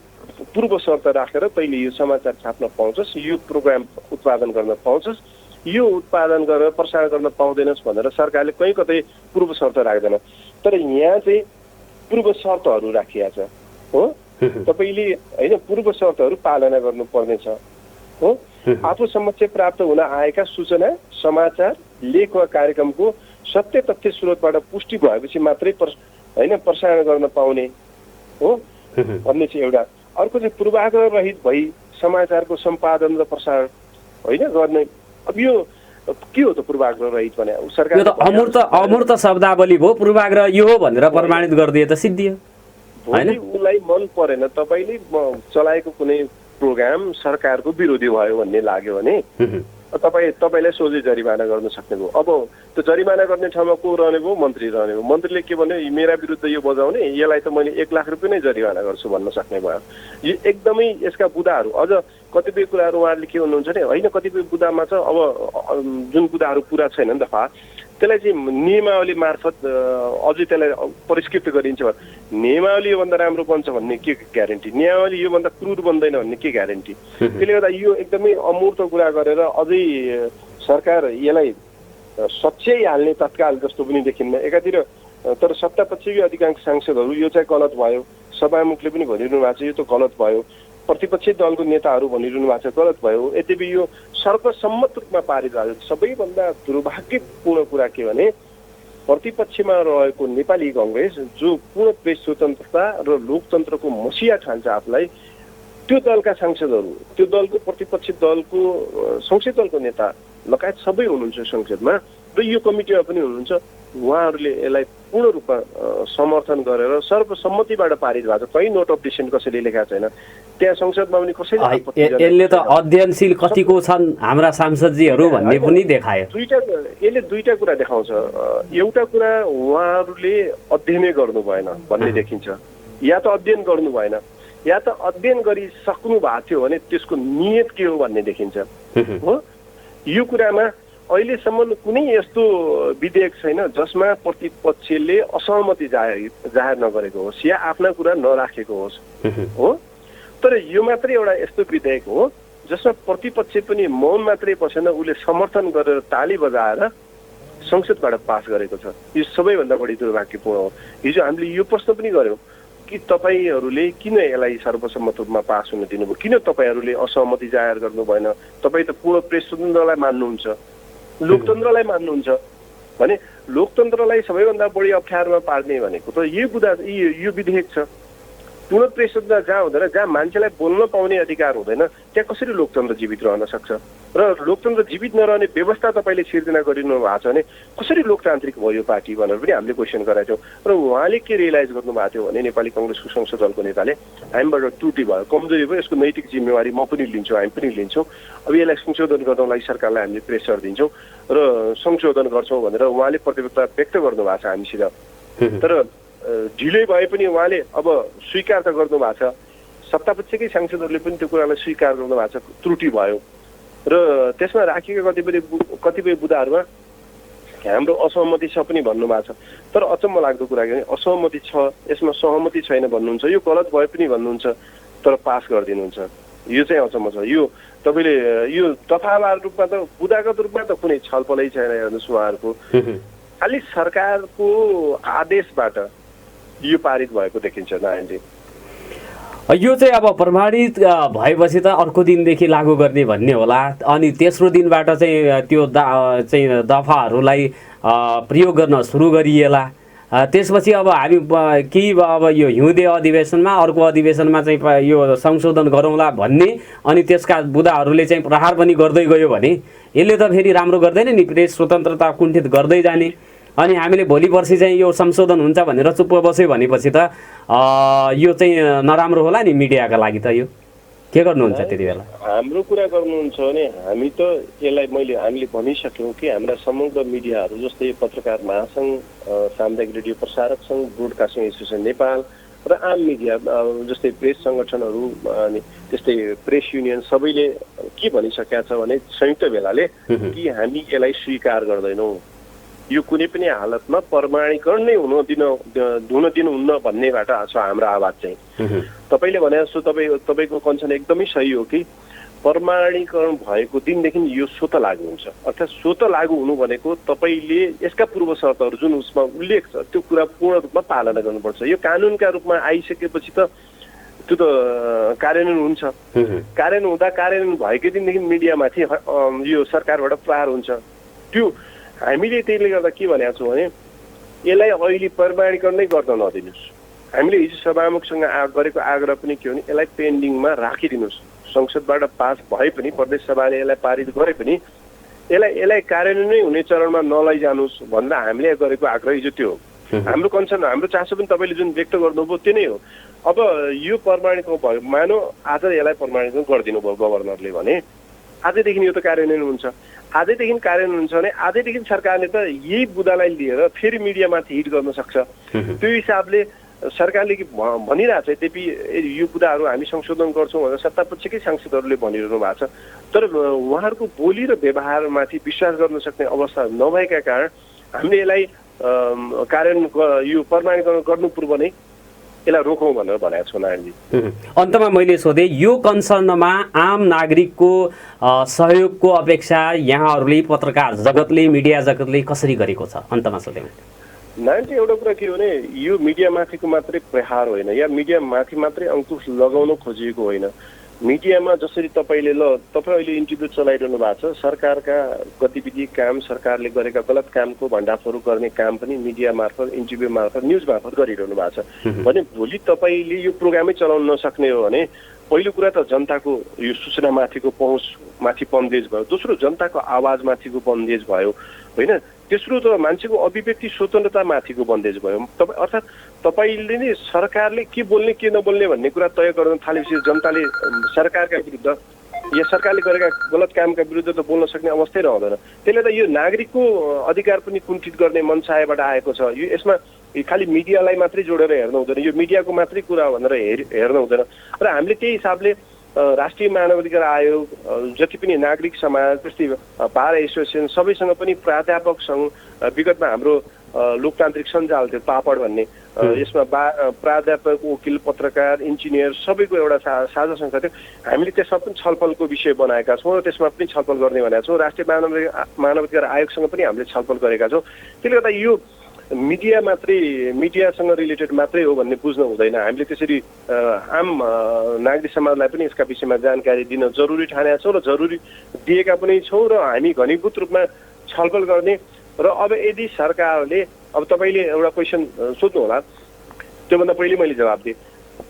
पूर्व शर्त राखेर तैँले यो समाचार छाप्न पाउँछस्, यो प्रोग्राम उत्पादन गर्न पाउँछस्, यो उत्पादन गरेर प्रसारण गर्न पाउँदैनस् भनेर सरकारले कहीँ कतै पूर्व शर्त राख्दैन। तर यहाँ चाहिँ पूर्व शर्तहरू राखिएको छ हो। तपाईँले होइन पूर्व शर्तहरू पालना गर्नुपर्ने छ हो। आफू समक्ष प्राप्त हुन आएका सूचना, समाचार, लेख वा कार्यक्रमको सत्य तथ्य स्रोतबाट पुष्टि भएपछि मात्रै होइन प्रसारण गर्न पाउने हो भन्ने चाहिँ एउटा। अर्को चाहिँ पूर्वाग्रह रहित भई समाचारको सम्पादन र प्रसारण होइन गर्ने। अब यो के हो त पूर्वाग्रह रहित भने सरकार
यो त अमूर्त शब्दावली भयो। पूर्वाग्रह यो हो भनेर प्रमाणित गरिदिए त सिद्धियो
हैन। उसलाई मन परेन तपाईले चलाएको कुनै प्रोग्राम सरकारको विरोधी भयो भन्ने लाग्यो भने तपाईलाई सोझै जरिमाना गर्न सक्ने भयो। अब त्यो जरिमाना गर्ने ठाउँमा को रहने भयो? मन्त्री रहने भयो। मन्त्रीले के भन्यो, मेरा विरुद्ध यो बजाउने, यसलाई त मैले 1 लाख रुपियाँ नै जरिमाना गर्छु भन्न सक्ने भयो। यो एकदमै यसका बुदाहरू अझ कतिपय कुराहरू उहाँहरूले के भन्नुहुन्छ भने होइन कतिपय बुदामा छ अब जुन बुदाहरू पुरा छैन नि त त्यसलाई चाहिँ नियमावली मार्फत अझै त्यसलाई परिष्कृत गरिन्छ। नियमावली योभन्दा राम्रो बन्छ भन्ने के ग्यारेन्टी? नियमावली योभन्दा क्रूर बन्दैन भन्ने के ग्यारेन्टी? त्यसले गर्दा यो एकदमै अमूर्त कुरा गरेर अझै सरकार यसलाई सच्याइ हाल्ने तत्काल जस्तो पनि देखिन्न एकातिर। तर सत्तापक्षकै अधिकांश सांसदहरू यो चाहिँ गलत भयो, सभामुखले पनि भनिरहनु भएको छ यो त गलत भयो, प्रतिपक्षी दलको नेताहरू भनिरहनु भएको छ गलत भयो। यद्यपि यो सर्वसम्मत रूपमा पारित भयो। सबैभन्दा दुर्भाग्यपूर्ण कुरा के भने प्रतिपक्षमा रहेको नेपाली कांग्रेस जो पूर्ण प्रेस स्वतन्त्रता र लोकतन्त्रको मसिया ठान्छ आफूलाई, त्यो दलका सांसदहरू, त्यो दलको प्रतिपक्षी दलको संसदीय दलको नेता लगायत सबै हुनुहुन्छ संसदमा र यो कमिटीमा पनि हुनुहुन्छ। उहाँहरूले यसलाई पूर्ण रूपमा समर्थन गरेर सर्वसम्मतिबाट पारित भएको छ। कहीँ नोट अफ डिसेन्ट कसैले लेखेको छैन त्यहाँ संसदमा पनि कसैले आपत्ति गरेन।
यसले त अध्ययनशील कतिको छन् हाम्रा सांसदजीहरू भन्ने पनि देखायो।
यसले दुईटा कुरा देखाउँछ। एउटा कुरा उहाँहरूले अध्ययनै गर्नु भएन भन्ने देखिन्छ, या त अध्ययन गर्नु भएन या त अध्ययन गरिसक्नु भएको थियो भने त्यसको नियत के हो भन्ने देखिन्छ हो। यो कुरामा अहिलेसम्म कुनै यस्तो विधेयक छैन जसमा प्रतिपक्षले असहमति जाहेर नगरेको होस् या आफ्ना कुरा नराखेको होस् हो। तर यो मात्रै एउटा यस्तो विधेयक हो जसमा प्रतिपक्ष पनि मौन मात्रै बसेन, उसले समर्थन गरेर ताली बजाएर संसदबाट पास गरेको छ। यो सबैभन्दा बढी दुर्भाग्यपूर्ण हो। हिजो हामीले यो प्रश्न पनि गर्यौँ कि तपाईँहरूले किन यसलाई सर्वसम्मत रूपमा पास हुन दिनुभयो, किन तपाईँहरूले असहमति जाहेर गर्नु भएन? तपाईँ त पूर्ण प्रेस स्वतन्त्रलाई मान्नुहुन्छ, लोकतन्त्रलाई मान्नुहुन्छ भने लोकतन्त्रलाई सबैभन्दा बढी अप्ठ्यारोमा पार्ने भनेको त यो विधेयक छ। पूर्ण प्रेस स्वतन्त्रता जहाँ हुँदैन, जहाँ मान्छेलाई बोल्न पाउने अधिकार हुँदैन, त्यहाँ कसरी लोकतन्त्र जीवित रहन सक्छ? र लोकतन्त्र जीवित नरहने व्यवस्था तपाईँले सिर्जना गरिनु भएको छ भने कसरी लोकतान्त्रिक भयो यो पार्टी भनेर पनि हामीले क्वेसन गरेका थियौँ। र उहाँले के रियलाइज गर्नुभएको थियो भने नेपाली कांग्रेसको संसद दलको नेताले हामीबाट त्रुटि भयो, कमजोरी भयो, यसको नैतिक जिम्मेवारी म पनि लिन्छु, हामी पनि लिन्छौँ। अब यसलाई संशोधन गर्नलाई सरकारलाई हामीले प्रेसर दिन्छौँ र संशोधन गर्छौँ भनेर उहाँले प्रतिबद्धता व्यक्त गर्नुभएको छ हामीसित। तर ढिलै भए पनि उहाँले अब स्वीकार त गर्नुभएको छ, सत्तापक्षकै सांसदहरूले पनि त्यो कुरालाई स्वीकार गर्नुभएको छ त्रुटि भयो र त्यसमा राखिएका कतिपय बुदाहरूमा हाम्रो असहमति छ पनि भन्नुभएको छ। तर अचम्म लाग्दो कुरा के भने असहमति छ, यसमा सहमति छैन भन्नुहुन्छ, यो गलत भए पनि भन्नुहुन्छ, तर पास गरिदिनुहुन्छ। यो चाहिँ अचम्म छ। यो तपाईँले यो दफावार रूपमा त बुदागत रूपमा त कुनै छलफलै छैन हेर्नुहोस् उहाँहरूको। खालि सरकारको आदेशबाट यो पारित भएको देखिन्छ नारायणजी।
यो चाहिँ अब प्रमाणित भएपछि त अर्को दिनदेखि लागू गर्ने भन्ने होला, अनि तेस्रो दिनबाट चाहिँ त्यो चाहिँ दफाहरूलाई प्रयोग गर्न सुरु गरिएला। त्यसपछि अब हामी केही अब यो हिउँदे अधिवेशनमा अर्को अधिवेशनमा चाहिँ यो संशोधन गरौँला भन्ने, अनि त्यसका बुदाहरूले चाहिँ प्रहार पनि गर्दै गयो भने यसले त फेरि राम्रो गर्दैन नि, प्रेस स्वतन्त्रता कुण्ठित गर्दै जाने। अनि हामीले भोलि पर्सि चाहिँ यो संशोधन हुन्छ भनेर चुप्प बस्यो भनेपछि त यो चाहिँ नराम्रो होला नि मिडियाका लागि। त यो के गर्नुहुन्छ त्यति बेला?
हाम्रो कुरा गर्नुहुन्छ भने हामी त यसलाई हामीले भनिसक्यौँ कि हाम्रा समग्र मिडियाहरू जस्तै पत्रकार महासङ्घ, सामुदायिक रेडियो प्रसारक सङ्घ, ब्रोडकास्टिङ एसोसिएसन नेपाल र आम मिडिया जस्तै प्रेस सङ्गठनहरू अनि त्यस्तै प्रेस युनियन सबैले के भनिसकेका छ भने संयुक्त भेलाले कि हामी यसलाई स्वीकार गर्दैनौँ, यो कुनै पनि हालतमा प्रमाणीकरण नै हुन दिनुहुन्न भन्नेबाट छ हाम्रो आवाज चाहिँ। तपाईँले भने जस्तो तपाईँको कन्सर्न एकदमै सही हो कि प्रमाणीकरण भएको दिनदेखि यो स्वत लागू हुन्छ। अर्थात् स्वत लागू हुनु भनेको तपाईँले यसका पूर्व शर्तहरू जुन उसमा उल्लेख छ त्यो कुरा पूर्ण रूपमा पालना गर्नुपर्छ। यो कानुनका रूपमा आइसकेपछि त त्यो त कार्यान्वयन हुन्छ। कार्यान्वयन भएकै दिनदेखि मिडियामाथि यो सरकारबाट प्रहार हुन्छ। त्यो हामीले त्यसले गर्दा के भनेको छौँ भने यसलाई अहिले प्रमाणीकरण नै गर्न नदिनुहोस्। हामीले हिजो सभामुखसँग गरेको आग्रह पनि के हो भने यसलाई पेन्डिङमा राखिदिनुहोस्। संसदबाट पास भए पनि, प्रदेश सभाले यसलाई पारित गरे पनि यसलाई कार्यान्वयन नै हुने चरणमा नलैजानुहोस् भनेर हामीले गरेको आग्रह हिजो त्यो हो। हाम्रो कन्सर्न, हाम्रो चासो पनि तपाईँले जुन व्यक्त गर्नुभयो त्यो नै हो। अब यो प्रमाणीकरण भयो, मानौ आज यसलाई प्रमाणीकरण गरिदिनु भयो गभर्नरले भने आजैदेखि यो त कार्यान्वयन हुन्छ। आजैदेखि कार्यान्वयन हुन्छ भने आजैदेखि सरकारले त यही बुदालाई लिएर फेरि मिडियामाथि हिट गर्न सक्छ। त्यो हिसाबले सरकारले भनिरहेको छ, यद्यपि यो बुदाहरू हामी संशोधन गर्छौँ भनेर सत्तापक्षकै सांसदहरूले भनिरहनु भएको छ, तर उहाँहरूको बोली र व्यवहारमाथि विश्वास गर्न सक्ने अवस्था नभएका कारण हामीले यसलाई कार्यान्वयन यो प्रमाणीकरण गर्नु पूर्व नै यसलाई रोकौँ भनेर भनेको छु नारायणजी।
अन्तमा मैले सोधेँ, यो कन्सर्नमा आम नागरिकको सहयोगको अपेक्षा यहाँहरूले पत्रकार जगतले, मिडिया जगतले कसरी गरेको छ? अन्तमा सोधेँ
नारायणजी, एउटा कुरा के हो भने यो मिडियामाथिको मात्रै प्रहार होइन या मिडियामाथि मात्रै अङ्कुश लगाउन खोजिएको होइन। मिडियामा जसरी तपाईँ अहिले इन्टरभ्यू चलाइरहनु भएको छ, सरकारका गतिविधि काम, सरकारले गरेका गलत कामको भण्डाफोर गर्ने काम पनि मिडिया मार्फत, इन्टरभ्यू मार्फत, न्युज मार्फत गरिरहनु भएको छ भने भोलि तपाईँले यो प्रोग्रामै चलाउन नसक्ने हो भने पहिलो कुरा त जनताको यो सूचनामाथिको पहुँचमाथि बन्देज भयो, दोस्रो जनताको आवाजमाथिको बन्देज भयो होइन, तेस्रो त मान्छेको अभिव्यक्ति स्वतन्त्रतामाथिको बन्देज भयो। अर्थात् तपाईँले नै सरकारले के बोल्ने के नबोल्ने भन्ने कुरा तय गर्न थालेपछि जनताले सरकारका विरुद्ध या सरकारले गरेका गलत कामका विरुद्ध त बोल्न सक्ने अवस्थै रहँदैन। त्यसले त यो नागरिकको अधिकार पनि कुण्ठित गर्ने मनसायबाट आएको छ। यो यसमा खालि मिडियालाई मात्रै जोडेर हेर्नु हुँदैन, यो मिडियाको मात्रै कुरा भनेर हेर्नु हुँदैन। र हामीले त्यही हिसाबले राष्ट्रिय मानवाधिकार आयोग, जति पनि नागरिक समाज, त्यस्तै बार एसोसिएसन सबैसँग पनि प्राध्यापक सङ्घ, विगतमा हाम्रो लोकतान्त्रिक सञ्जाल थियो पापड भन्ने, यसमा प्राध्यापक, वकिल, पत्रकार, इन्जिनियर सबैको एउटा साझा संस्था थियो। हामीले त्यसमा पनि छलफलको विषय बनाएका छौँ र त्यसमा पनि छलफल गर्ने भनेका छौँ। राष्ट्रिय मानवाधिकार आयोगसँग पनि हामीले छलफल गरेका छौँ। त्यसले गर्दा यो मिडियासँग रिलेटेड मात्रै हो भन्ने बुझ्नु हुँदैन। हामीले त्यसरी आम नागरिक समाजलाई पनि यसका विषयमा जानकारी दिन जरुरी ठानेका छौँ र जरुरी दिएका पनि छौँ र हामी घनीभूत रूपमा छलफल गर्ने। र अब यदि सरकारले, अब तपाईँले एउटा क्वेसन सोध्नु होला, त्योभन्दा पहिले मैले जवाब दिएँ।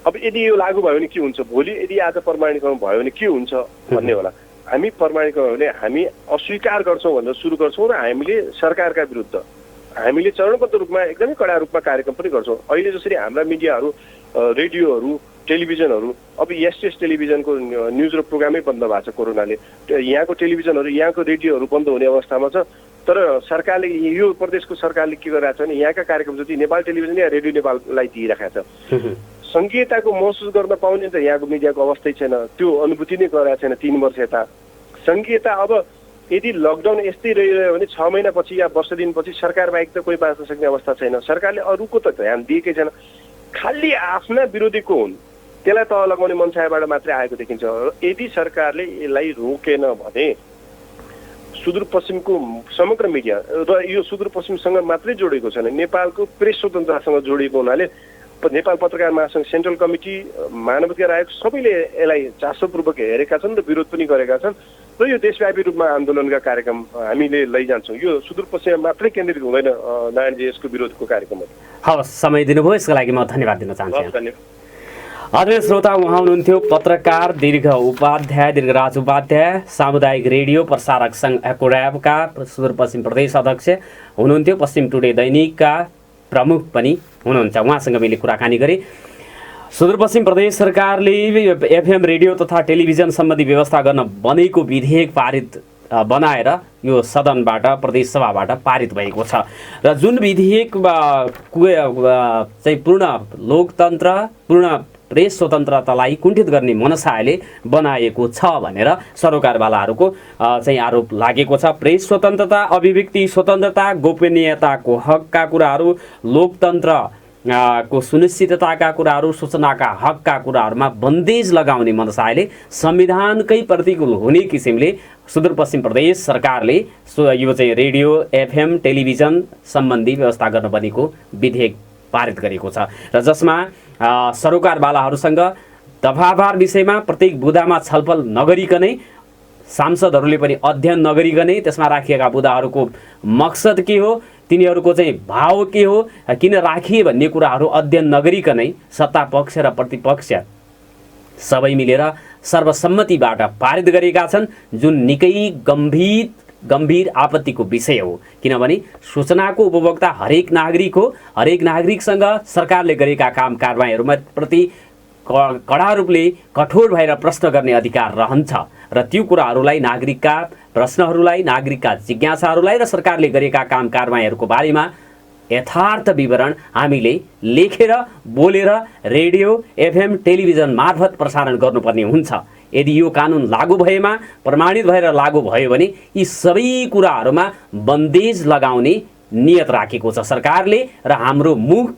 अब यदि यो लागू भयो भने के हुन्छ, भोलि यदि आज प्रमाणीकरण भयो भने के हुन्छ भन्ने होला। हामी प्रमाणीकरण भने हामी अस्वीकार गर्छौँ भनेर सुरु गर्छौँ र हामीले सरकारका विरुद्ध हामीले चरणबद्ध रूपमा एकदमै कडा रूपमा कार्यक्रम पनि गर्छौँ। अहिले जसरी हाम्रा मिडियाहरू, रेडियोहरू, टेलिभिजनहरू, अब एसटिएस टेलिभिजनको न्युज र प्रोग्रामै बन्द भएको छ कोरोनाले, यहाँको टेलिभिजनहरू, यहाँको रेडियोहरू बन्द हुने अवस्थामा छ। तर सरकारले, यो प्रदेशको सरकारले के गरिरहेको छ भने यहाँका कार्यक्रम जति नेपाल टेलिभिजन या रेडियो नेपाललाई दिइराखेको छ। सङ्घीयताको महसुस गर्न पाउने त यहाँको मिडियाको अवस्थै छैन, त्यो अनुभूति नै गराएको छैन 3 वर्ष यता। सङ्घीयता अब यदि लकडाउन यस्तै रहिरह्यो भने 6 महिनापछि या वर्ष दिनपछि सरकार बाहेक त कोही बाँच्न सक्ने अवस्था छैन। सरकारले अरूको त ध्यान दिएकै छैन, खालि आफ्ना विरोधीको हुन् त्यसलाई तह लगाउने मनसायबाट मात्रै आएको देखिन्छ। यदि सरकारले यसलाई रोकेन भने सुदूरपश्चिमको समग्र मिडिया र यो सुदूरपश्चिमसँग मात्रै जोडेको छैन, नेपालको प्रेस स्वतन्त्रतासँग जोडिएको हुनाले नेपाल पत्रकार महासङ्घ सेन्ट्रल कमिटी, मानवाधिकार आयोग सबैले यसलाई चासोपूर्वक हेरेका छन् र विरोध पनि गरेका छन् र यो देशव्यापी रूपमा आन्दोलनका कार्यक्रम हामीले लैजान्छौँ। यो सुदूरपश्चिममा मात्रै केन्द्रित हुँदैन नारायणजी यसको विरोधको कार्यक्रमहरू।
हवस्, समय दिनुभयो, यसको लागि म धन्यवाद दिन चाहन्छु।
धन्यवाद।
आदरणीय श्रोता, उहाँ हुनुहुन्थ्यो पत्रकार दीर्घराज उपाध्याय, सामुदायिक रेडियो प्रसारक सङ्घ एकोड्याबका सुदूरपश्चिम प्रदेश अध्यक्ष हुनुहुन्थ्यो, पश्चिम टुडे दैनिकका प्रमुख पनि हुनुहुन्छ। उहाँसँग मैले कुराकानी गरेँ। सुदूरपश्चिम प्रदेश सरकारले एफएम रेडियो तथा टेलिभिजन सम्बन्धी व्यवस्था गर्न बनेको विधेयक बनाएर यो सदनबाट, प्रदेश सभाबाट पारित भएको छ र जुन विधेयक चाहिँ पूर्ण लोकतन्त्र, पूर्ण प्रेस स्वतन्त्रतालाई कुण्ठित गर्ने मनसायले बनाएको छ भनेर सरोकारवालाहरूको चाहिँ आरोप लागेको छ। प्रेस स्वतन्त्रता, अभिव्यक्ति स्वतन्त्रता, गोपनीयताको हकका कुराहरू, लोकतन्त्र को सुनिश्चितताका कुराहरू, सूचनाका हकका कुराहरूमा बन्देज लगाउने मनसायले संविधानकै प्रतिकूल हुने किसिमले सुदूरपश्चिम प्रदेश सरकारले यो चाहिँ रेडियो, एफएम, टेलिभिजन सम्बन्धी व्यवस्था गर्न बनेको विधेयक पारित गरेको छ र जसमा सरोकारवालाहरूसँग दफावार विषयमा प्रत्येक बुँदामा छलफल नगरिकनै, सांसदहरूले पनि अध्ययन नगरिकनै त्यसमा राखिएका बुँदाहरूको मकसद के हो, तिनीहरूको चाहिँ भाव के हो, किन राखिए भन्ने कुराहरू अध्ययन नगरिकनै सत्ता पक्ष र प्रतिपक्ष सबै मिलेर सर्वसम्मतिबाट पारित गरेका छन्, जुन निकै गम्भीर आपत्तिको विषय हो। किनभने सूचनाको उपभोक्ता हरेक नागरिक हो। हरेक नागरिकसँग सरकारले गरेका काम कारबाहीहरूमा प्रति कडा रूपले कठोर भएर प्रश्न गर्ने अधिकार रहन्छ र त्यो कुराहरूलाई, नागरिकका प्रश्नहरूलाई, नागरिकका जिज्ञासाहरूलाई र सरकारले गरेका काम कारबाहीहरूको बारेमा यथार्थ विवरण हामीले लेखेर, बोलेर रेडियो, एफएम, टेलिभिजन मार्फत प्रसारण गर्नुपर्ने हुन्छ। यदि यो कानुन लागू भएमा, प्रमाणित भएर लागू भयो भने यी सबै कुराहरूमा बन्देज लगाउने नियत राखेको छ सरकारले र हाम्रो मुख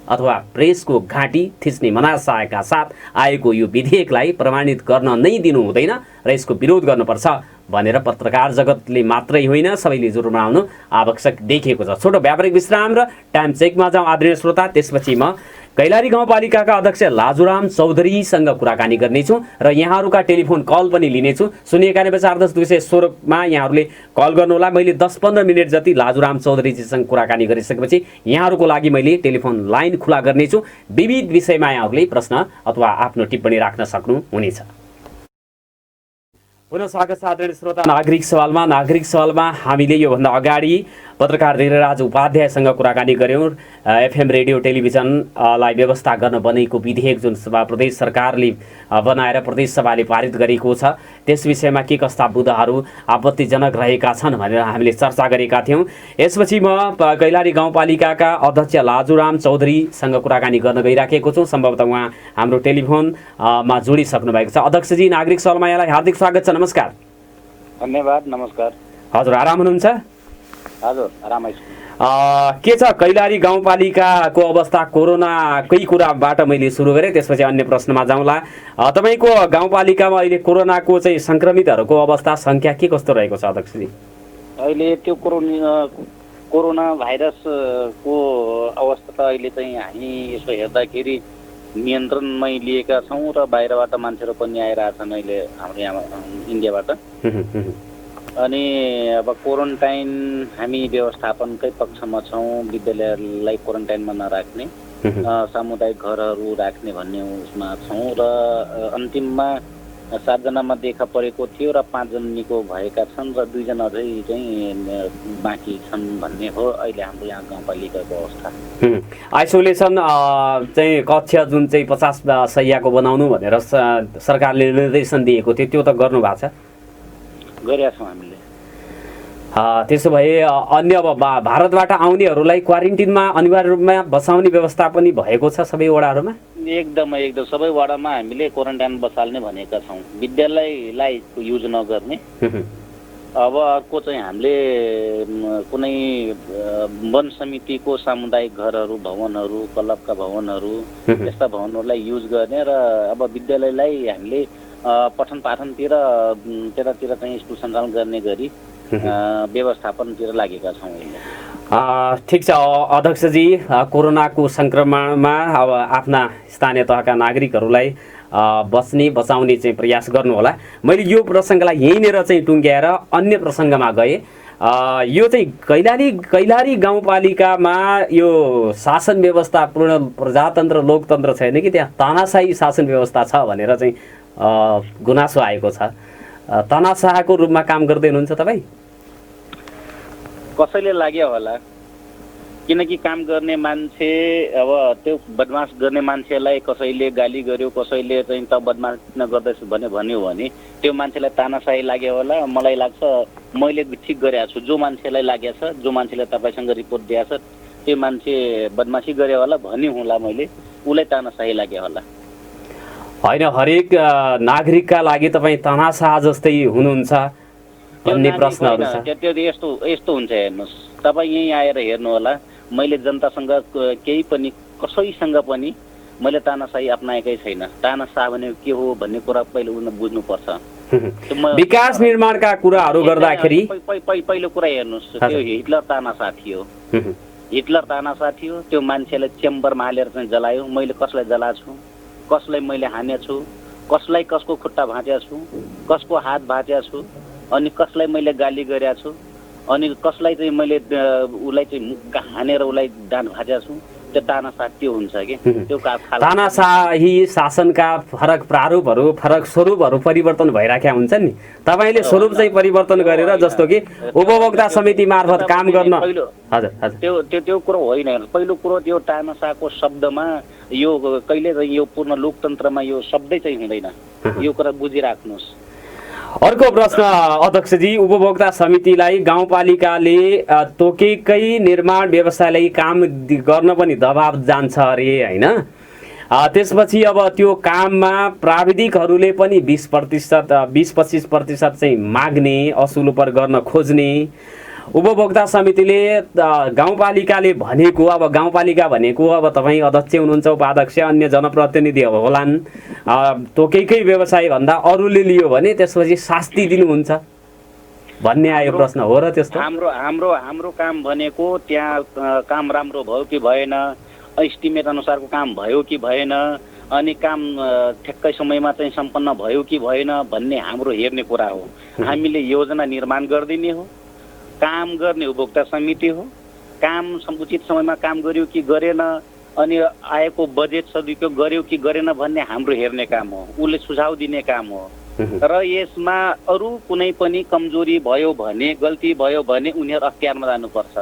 अथवा प्रेसको घाँटी थिच्ने मनासायका साथ आएको यो विधेयकलाई प्रमाणित गर्न नै दिनु हुँदैन र यसको विरोध गर्नुपर्छ भनेर पत्रकार जगतले मात्रै होइन, सबैले जोड बनाउनु आवश्यक देखिएको छ। छोटो व्यापारिक विश्राम र टाइम चेकमा जाउँ आदरणीय श्रोता। त्यसपछि म कैलाली गाउँपालिकाका अध्यक्ष लाजुराम चौधरीसँग कुराकानी गर्नेछु र यहाँहरूका टेलिफोन कल पनि लिनेछु। 091-410-216मा यहाँहरूले कल गर्नुहोला। मैले 10-15 मिनट जति लाजुराम चौधरीजीसँग कुराकानी गरिसकेपछि यहाँहरूको लागि मैले टेलिफोन लाइन खुला गर्नेछु। विविध विषयमा यहाँहरूले प्रश्न अथवा आफ्नो टिप्पणी राख्न सक्नुहुनेछ। पुनः स्वागत छ आदरणीय श्रोता नागरिक सवालमा हामीले योभन्दा अगाडि पत्रकार दीर्घराज उपाध्यायसँग कुराकानी गऱ्यौँ। एफएम रेडियो टेलिभिजनलाई व्यवस्था गर्न बनेको विधेयक जुन प्रदेश सरकारले बनाएर प्रदेश सभाले पारित गरेको छ त्यस विषयमा के कस्ता बुँदाहरू आपत्तिजनक रहेका छन् भनेर हामीले चर्चा गरेका थियौँ। यसपछि म कैलाली गाउँपालिकाका अध्यक्ष लाजुराम चौधरीसँग कुराकानी गर्न गइराखेको छु। सम्भवतः उहाँ हाम्रो टेलिफोनमा जोडिसक्नु भएको छ। अध्यक्षजी, नागरिक सवालमा यहाँलाई हार्दिक स्वागत छ। नमस्कार।
धन्यवाद। नमस्कार।
हजुर, आराम हुनुहुन्छ?
हजुर, आरामै छु।
के छ कैलाली गाउँपालिकाको अवस्था? कोरोनाकै कुराबाट मैले सुरु गरेँ, त्यसपछि अन्य प्रश्नमा जाउँला। तपाईँको गाउँपालिकामा अहिले कोरोनाको चाहिँ सङ्क्रमितहरूको अवस्था, सङ्ख्या के कस्तो रहेको छ अध्यक्षजी?
अहिले त्यो कोरोना भाइरसको अवस्था त अहिले चाहिँ हामी यसो हेर्दाखेरि नियन्त्रणमै लिएका छौँ र बाहिरबाट मान्छेहरू पनि आइरहेछन् अहिले हाम्रो यहाँ इन्डियाबाट। अनि अब क्वारेन्टाइन हामी व्यवस्थापनकै पक्षमा छौँ। विद्यालयलाई क्वारेन्टाइनमा नराख्ने, सामुदायिक घरहरू राख्ने भन्ने उसमा छौँ र अन्तिममा 7 जनामा देखा परेको थियो र 5 जना निको भएका छन् र 2 जना अझै चाहिँ बाँकी छन् भन्ने हो अहिले हाम्रो यहाँ गाउँपालिकाको अवस्था।
आइसोलेसन चाहिँ कक्ष जुन चाहिँ 50 शय्याको बनाउनु भनेर सरकारले निर्देशन दिएको थियो त्यो त गर्नु भएको छ?
गरेका छौँ हामीले।
त्यसो भए अन्य अब भारतबाट आउनेहरूलाई क्वारेन्टिनमा अनिवार्य रूपमा बसाउने व्यवस्था पनि भएको छ सबै वडाहरूमा?
एकदम सबै वडामा हामीले क्वारेन्टाइन बसाल्ने भनेका छौँ। विद्यालयलाई युज नगर्ने। अब अर्को चाहिँ हामीले कुनै वन समितिको सामुदायिक घरहरू, भवनहरू, क्लबका भवनहरू, यस्ता भवनहरूलाई युज गर्ने र अब विद्यालयलाई हामीले पठन पाठनतिर त्यतातिर चाहिँ स्कुल सञ्चालन गर्ने गरी व्यवस्थापनतिर लागेका छौँ अहिले।
ठिक छ अध्यक्षजी, कोरोनाको सङ्क्रमणमा अब आफ्ना स्थानीय तहका नागरिकहरूलाई बचाउने चाहिँ प्रयास गर्नुहोला। मैले यो प्रसङ्गलाई यहीँनिर चाहिँ टुङ्ग्याएर अन्य प्रसङ्गमा गएँ। यो चाहिँ कैलाली गाउँपालिकामा यो शासन व्यवस्था पूर्ण प्रजातन्त्र लोकतन्त्र छैन कि त्यहाँ तानाशाही शासन व्यवस्था छ भनेर चाहिँ गुनासो आएको छ। तानाशाहको रूपमा काम गर्दै हुनुहुन्छ तपाईँ?
कसैले लाग्यो होला, किनकि काम गर्ने मान्छे अब त्यो बदमास गर्ने मान्छेलाई कसैले गाली गर्यो, कसैले चाहिँ त बदमास किन गर्दैछु भन्यो भने त्यो मान्छेलाई तानाशाही लाग्यो होला। मलाई लाग्छ मैले ठिक गरेको छु, जो मान्छेलाई लागेको छ, जो मान्छेले तपाईँसँग रिपोर्ट दिएको छ त्यो मान्छे बदमासी गर्यो होला भन्यो होला, मैले उसलाई तानाशाही लाग्यो होला।
होइन, हरेक नागरिकका लागि तपाईँ तानाशाह जस्तै हुनुहुन्छ भन्ने प्रश्नहरू छ।
त्यो यस्तो हुन्छ, हेर्नुहोस् तपाईँ यहीँ आएर हेर्नु होला, मैले जनतासँग केही पनि कसैसँग पनि मैले तानाशाही अप्नाएकै छैन। तानाशाह भनेको के हो भन्ने कुरा पहिले उनीहरूले बुझ्नुपर्छ।
विकास निर्माणका कुराहरू गर्दाखेरि
पहिलो कुरा हेर्नुहोस्, त्यो हिटलर तानाशाह थियो। हिटलर तानाशाह थियो, त्यो मान्छेलाई चेम्बरमा हालेर चाहिँ जलायो। मैले कसलाई जलाएको छु, कसलाई मैले हानेको छु, कसलाई कसको खुट्टा भाँचेको छु, कसको हात भाँचेको छु, अनि कसलाई मैले गाली गरेको छु, अनि कसलाई चाहिँ मैले उसलाई चाहिँ मुक्का हानेर उसलाई डाँड भाँचेको छु। त्यो तानाशाह त्यो हुन्छ कि त्यो
तानाशाही शासनका फरक प्रारूपहरू, फरक स्वरूपहरू परिवर्तन भइराखेका हुन्छन् नि। तपाईँले स्वरूप चाहिँ परिवर्तन गरेर, जस्तो कि उपभोक्ता समिति मार्फत काम गर्न। हजुर हजुर,
त्यो कुरो होइन। पहिलो कुरो त्यो तानाशाहको शब्दमा यो कहिले चाहिँ यो पूर्ण लोकतन्त्रमा यो शब्दै चाहिँ हुँदैन, यो कुरा बुझिराख्नुहोस्।
अर्को प्रश्न अध्यक्षजी, उपभोक्ता समितिलाई गाउँपालिकाले तोकेकै निर्माण व्यवसायलाई काम गर्न पनि दबाब जान्छ अरे होइन? त्यसपछि अब त्यो काममा प्राविधिकहरूले पनि 20-25% चाहिँ माग्ने, असुल उपर गर्न खोज्ने। उपभोक्ता समितिले गाउँपालिकाले भनेको, अब गाउँपालिका भनेको अब तपाईँ अध्यक्ष हुनुहुन्छ, उपाध्यक्ष, अन्य जनप्रतिनिधि होलान्, तोकेकै व्यवसाय भन्दा अरूले लियो भने त्यसपछि शास्ति दिनुहुन्छ भन्ने आयो प्रश्न। हो र त्यस्तो?
हाम्रो काम भनेको त्यहाँ काम राम्रो भयो कि भएन, एस्टिमेट अनुसारको काम भयो कि भएन, अनि काम ठ्याक्कै समयमा चाहिँ सम्पन्न भयो कि भएन भन्ने हाम्रो हेर्ने कुरा हो। हामीले योजना निर्माण गरिदिने हो, काम गर्ने उपभोक्ता समिति हो। काम उचित समयमा काम गर्यो कि गरेन, अनि आएको बजेट सदुपयोग गर्यो कि गरेन भन्ने हाम्रो हेर्ने काम हो, उसले सुझाव दिने काम हो। र यसमा अरू कुनै पनि कमजोरी भयो भने, गल्ती भयो भने उनीहरू अख्तियारमा जानुपर्छ।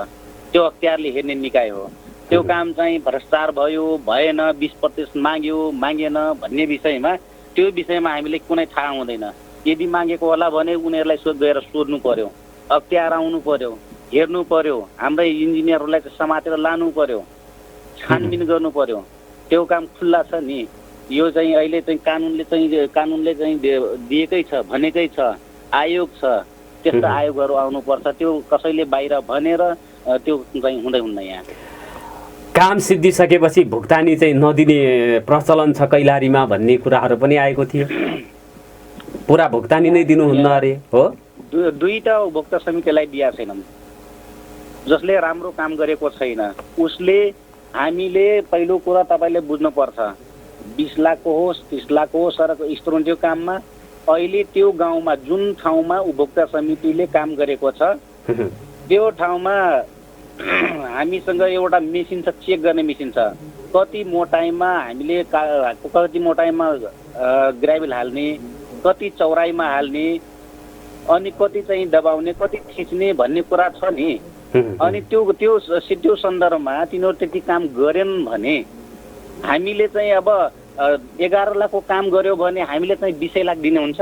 त्यो अख्तियारले हेर्ने निकाय हो। त्यो काम चाहिँ भ्रष्टाचार भयो भएन, 20% माग्यो मागेन भन्ने विषयमा, त्यो विषयमा हामीले कुनै थाहा हुँदैन। यदि मागेको होला भने उनीहरूलाई गएर सोध्नु पर्यो, अख्तियार आउनु पर्यो, हेर्नु पर्यो, हाम्रै इन्जिनियरहरूलाई समातेर लानु पर्यो, छानबिन गर्नु पर्यो। त्यो काम खुल्ला छ नि। यो चाहिँ अहिले चाहिँ कानुनले चाहिँ दिएकै छ, भनेकै छ, आयोग छ, त्यस्ता आयोगहरू आउनुपर्छ। त्यो कसैले बाहिर भनेर त्यो चाहिँ हुँदै हुन्न। यहाँ
काम सिद्धिसकेपछि भुक्तानी चाहिँ नदिने प्रचलन छ कैलालीमा भन्ने कुराहरू पनि आएको थियो। पुरा भुक्तानी नै दिनुहुन्न अरे हो?
दुईटा उपभोक्ता समितिलाई दिया छैनन्। जसले राम्रो काम गरेको छैन उसले, हामीले पहिलो कुरा तपाईँले बुझ्नुपर्छ, 20 लाखको होस् 30 लाखको होस् यस्तो त्यो काममा अहिले त्यो गाउँमा जुन ठाउँमा उपभोक्ता समितिले काम गरेको छ त्यो ठाउँमा हामीसँग एउटा मेसिन छ, चेक गर्ने मेसिन छ। कति मोटाइमा हामीले कति मोटाइमा ग्राभेल हाल्ने, कति चौडाइमा हाल्ने, अनि कति चाहिँ दबाउने, कति खिच्ने भन्ने कुरा छ नि। अनि त्यो सन्दर्भमा तिनीहरू त्यति काम गरेन भने हामीले चाहिँ अब 11 लाखको काम गर्यो भने हामीले चाहिँ 20 लाख दिने हुन्छ?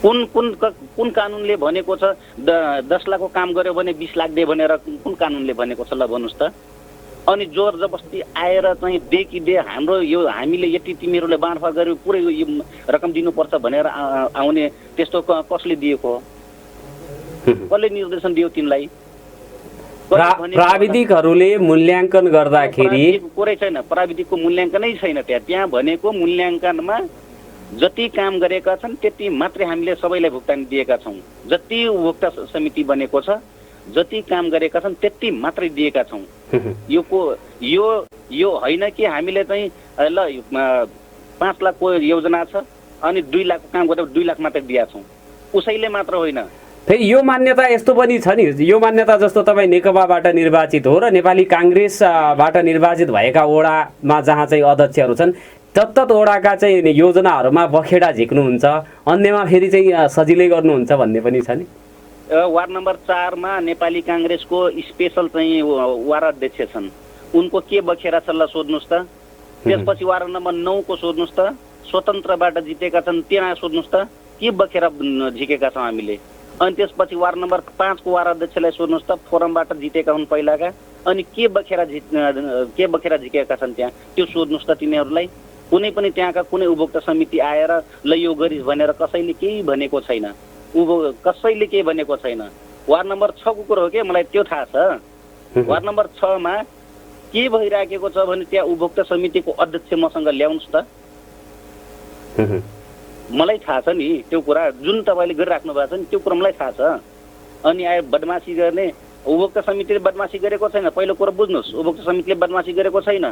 कुन कानुनले भनेको छ 10 लाखको काम गर्यो भने 20 लाख दे भनेर कुन कानुनले भनेको छ? ल भन्नुहोस् त। अनि जोर जबरजस्ती आएर चाहिँ दे कि दे, हाम्रो यो हामीले यति तिमीहरूले बाँडफाँड गर्यो पुरै यो रकम दिनुपर्छ भनेर आउने, त्यस्तो कसले दिएको हो? कसले निर्देशन दियो तिमीलाई?
प्राविधिकहरूले मूल्याङ्कन गर्दाखेरि
कुरै छैन, प्राविधिकको मूल्याङ्कनै छैन। त्यहाँ भनेको मूल्याङ्कनमा जति काम गरेका छन् त्यति मात्रै हामीले सबैलाई भुक्तानी दिएका छौँ। जति उपभोक्ता समिति बनेको छ जति काम गरेका छन् त्यति मात्रै दिएका छौँ। यो होइन कि हामीले चाहिँ ल 5 लाखको योजना छ अनि 2 लाखको काम गरेर 2 लाख मात्रै दिएका छौँ, उसैले मात्र होइन।
फेरि यो मान्यता यस्तो पनि छ नि, यो मान्यता जस्तो तपाईँ नेकपाबाट निर्वाचित हो र नेपाली काङ्ग्रेसबाट निर्वाचित भएका वडामा जहाँ चाहिँ अध्यक्षहरू छन् तत्त वडाका चाहिँ योजनाहरूमा बखेडा झिक्नुहुन्छ, अन्यमा फेरि चाहिँ सजिलै गर्नुहुन्छ भन्ने पनि छ नि।
वार्ड नम्बर 4 मा नेपाली काङ्ग्रेसको स्पेशल चाहिँ वार्ड अध्यक्ष छन्, उनको के बखेरा छ ल सोध्नुहोस् त। त्यसपछि वार्ड नम्बर 9 को सोध्नुहोस् त, स्वतन्त्रबाट जितेका छन् त्यहाँ सोध्नुहोस् त के बखेरा झिकेका छौँ हामीले। अनि त्यसपछि वार्ड नम्बर 5 को वार्ड अध्यक्षलाई सोध्नुहोस् त, फोरमबाट जितेका हुन् पहिलाका, अनि के बखेरा झिकेका छन् त्यहाँ त्यो सोध्नुहोस् त तिनीहरूलाई। कुनै पनि त्यहाँका कुनै उपभोक्ता समिति आएर ल यो गरिस् भनेर कसैले केही भनेको छैन, कसैले केही भनेको छैन। वार्ड नम्बर 6 को कुरो हो कि मलाई त्यो थाहा छ। वार्ड नम्बर 6 मा के भइराखेको छ भने त्यहाँ उपभोक्ता समितिको अध्यक्ष मसँग ल्याउनुहोस् त, मलाई थाहा छ नि त्यो कुरा जुन तपाईँले गरिराख्नु भएको छ नि त्यो कुरा मलाई थाहा छ। अनि आयो बदमासी गर्ने, उपभोक्ता समितिले बदमासी गरेको छैन। पहिलो कुरो बुझ्नुहोस्, उपभोक्ता समितिले बदमासी गरेको छैन।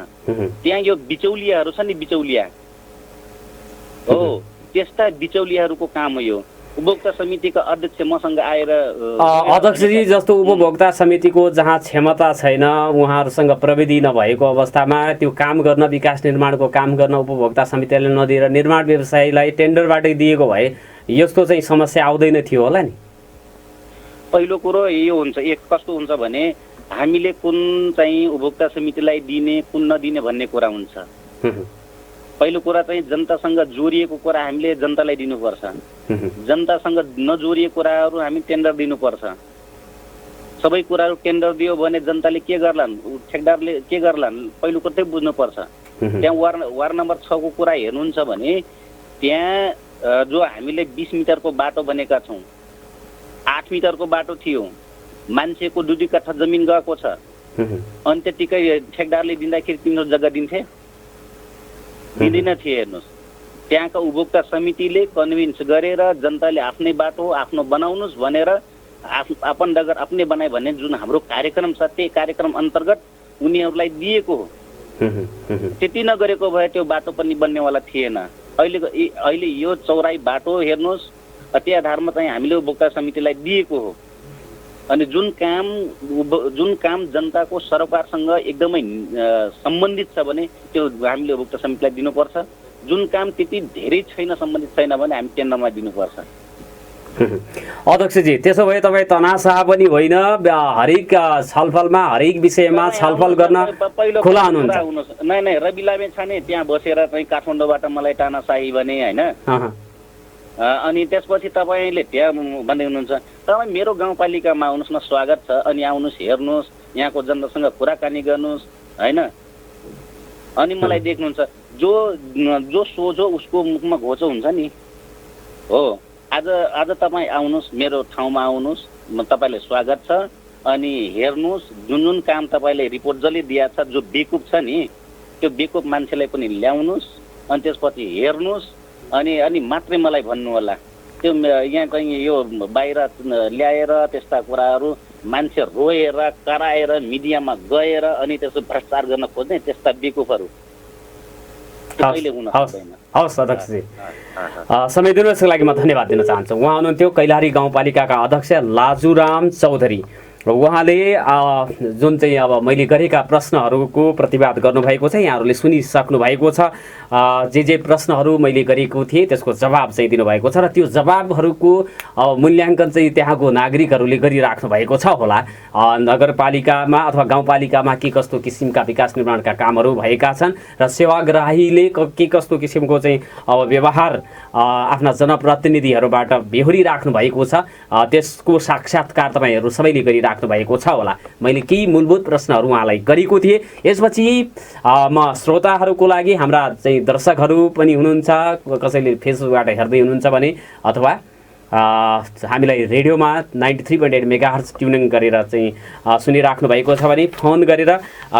त्यहाँ यो बिचौलियाहरू छ नि, बिचौलिया हो, त्यस्ता बिचौलियाहरूको काम हो यो। उपभोक्ता समितिका अध्यक्ष मसँग आएर
अध्यक्षजी जस्तो उपभोक्ता समितिको जहाँ क्षमता छैन, उहाँहरूसँग प्रविधि नभएको अवस्थामा त्यो काम गर्न, विकास निर्माणको काम गर्न उपभोक्ता समितिले नदिएर निर्माण व्यवसायीलाई टेन्डरबाटै दिएको भए यस्तो चाहिँ समस्या आउँदैन थियो होला नि।
पहिलो कुरो यो हुन्छ, एक कस्तो हुन्छ भने हामीले कुन चाहिँ उपभोक्ता समितिलाई दिने कुन नदिने भन्ने कुरा हुन्छ। पहिलो कुरा चाहिँ जनतासँग जोडिएको कुरा हामीले जनतालाई दिनुपर्छ, जनतासँग नजोडिएको कुराहरू हामी टेन्डर दिनुपर्छ। सबै कुराहरू टेन्डर दियो भने जनताले के गर्लान्, ठेकदारले के गर्लान्, पहिलो कुरो चाहिँ बुझ्नुपर्छ। त्यहाँ वार्ड नम्बर 6 को कुरा हेर्नुहुन्छ भने त्यहाँ जो हामीले 20 मिटरको बाटो बनेका छौँ, 8 मिटरको बाटो थियो, मान्छेको 2 कट्ठा जमिन गएको छ, अनि त्यतिकै ठेकदारले दिँदाखेरि तिम्रो जग्गा दिन्थे दिँदैन थिए। हेर्नुहोस् त्यहाँका उपभोक्ता समितिले कन्भिन्स गरेर जनताले आफ्नै बाटो आफ्नो बनाउनुहोस् भनेर अपन डगर आफ्नै बनाए भन्ने जुन हाम्रो कार्यक्रम छ त्यही कार्यक्रम अन्तर्गत उनीहरूलाई दिएको हो। त्यति नगरेको भए त्यो बाटो पनि बन्नेवाला थिएन। अहिले यो चौराई बाटो हेर्नुहोस्, त्यो आधारमा चाहिँ हामीले उपभोक्ता समितिलाई दिएको हो। अनि जुन काम जनताको सरकारसँग एकदमै सम्बन्धित छ भने त्यो हामीले उपभोक्ता समितिलाई दिनुपर्छ। जुन काम त्यति धेरै छैन, सम्बन्धित छैन भने हामी टेन्डरमा दिनुपर्छ।
अध्यक्षजी त्यसो भए तपाईँ तनासा पनि होइन, हरेक छलफलमा हरेक विषयमा छलफल गर्न खुला हुनुहुन्छ।
नै रवि लामे छाने त्यहाँ बसेर चाहिँ काठमाडौँबाट मलाई तानाशाही भने होइन, अनि त्यसपछि तपाईँले त्यहाँ भन्दै हुनुहुन्छ तपाईँ मेरो गाउँपालिकामा आउनुहोस् न, स्वागत छ, अनि आउनुहोस् हेर्नुहोस्, यहाँको जनतासँग कुराकानी गर्नुहोस् होइन। अनि मलाई देख्नुहुन्छ जो सोझो उसको मुखमा घोचो हुन्छ नि हो। आज तपाईँ आउनुहोस्, मेरो ठाउँमा आउनुहोस्, म तपाईँलाई स्वागत छ, अनि हेर्नुहोस् जुन काम तपाईँले रिपोर्ट जसले दिएको छ, जो बेकुप छ नि त्यो बेकुप मान्छेलाई पनि ल्याउनुहोस्, अनि त्यसपछि हेर्नुहोस्, अनि मात्रै मलाई भन्नु होला। त्यो यहाँ चाहिँ यो बाहिर ल्याएर त्यस्ता कुराहरू मान्छे रोएर कराएर मिडियामा गएर अनि त्यसो भ्रष्टाचार गर्न खोज्ने त्यस्ता बेकुफहरू कहिले हुन सक्दैन।
हवस् अध्यक्षजी, समय दिनुहोस् लागि म धन्यवाद दिन चाहन्छु। उहाँ हुनुहुन्थ्यो कैलाली गाउँपालिकाका अध्यक्ष लाजुराम चौधरी। उहाँले जुन चाहिँ अब मैले गरेका प्रश्नहरूको प्रतिवाद गर्नुभएको छ, यहाँहरूले सुनिसक्नु भएको छ। जे प्रश्नहरू मैले गरेको थिएँ त्यसको जवाब चाहिँ दिनुभएको छ र त्यो जवाबहरूको मूल्याङ्कन चाहिँ त्यहाँको नागरिकहरूले गरिराख्नु भएको छ होला। नगरपालिकामा अथवा गाउँपालिकामा के कस्तो किसिमका विकास निर्माणका कामहरू भएका छन् र सेवाग्राहीले के कस्तो किसिमको चाहिँ अब व्यवहार आफ्ना जनप्रतिनिधिहरूबाट बेहोरिराख्नु भएको छ, त्यसको साक्षात्कार तपाईँहरू सबैले गरिराख्नु भएको छ होला। मैले केही मूलभूत प्रश्नहरू उहाँलाई गरेको थिएँ। यसपछि म श्रोताहरूको लागि, हाम्रा चाहिँ दर्शकहरू पनि हुनुहुन्छ, कसैले फेसबुकबाट हेर्दै हुनुहुन्छ भने अथवा हामीलाई रेडियोमा 93.8 मेगाहर्ज ट्युनिङ गरेर चाहिँ सुनिराख्नु भएको छ भने फोन गरेर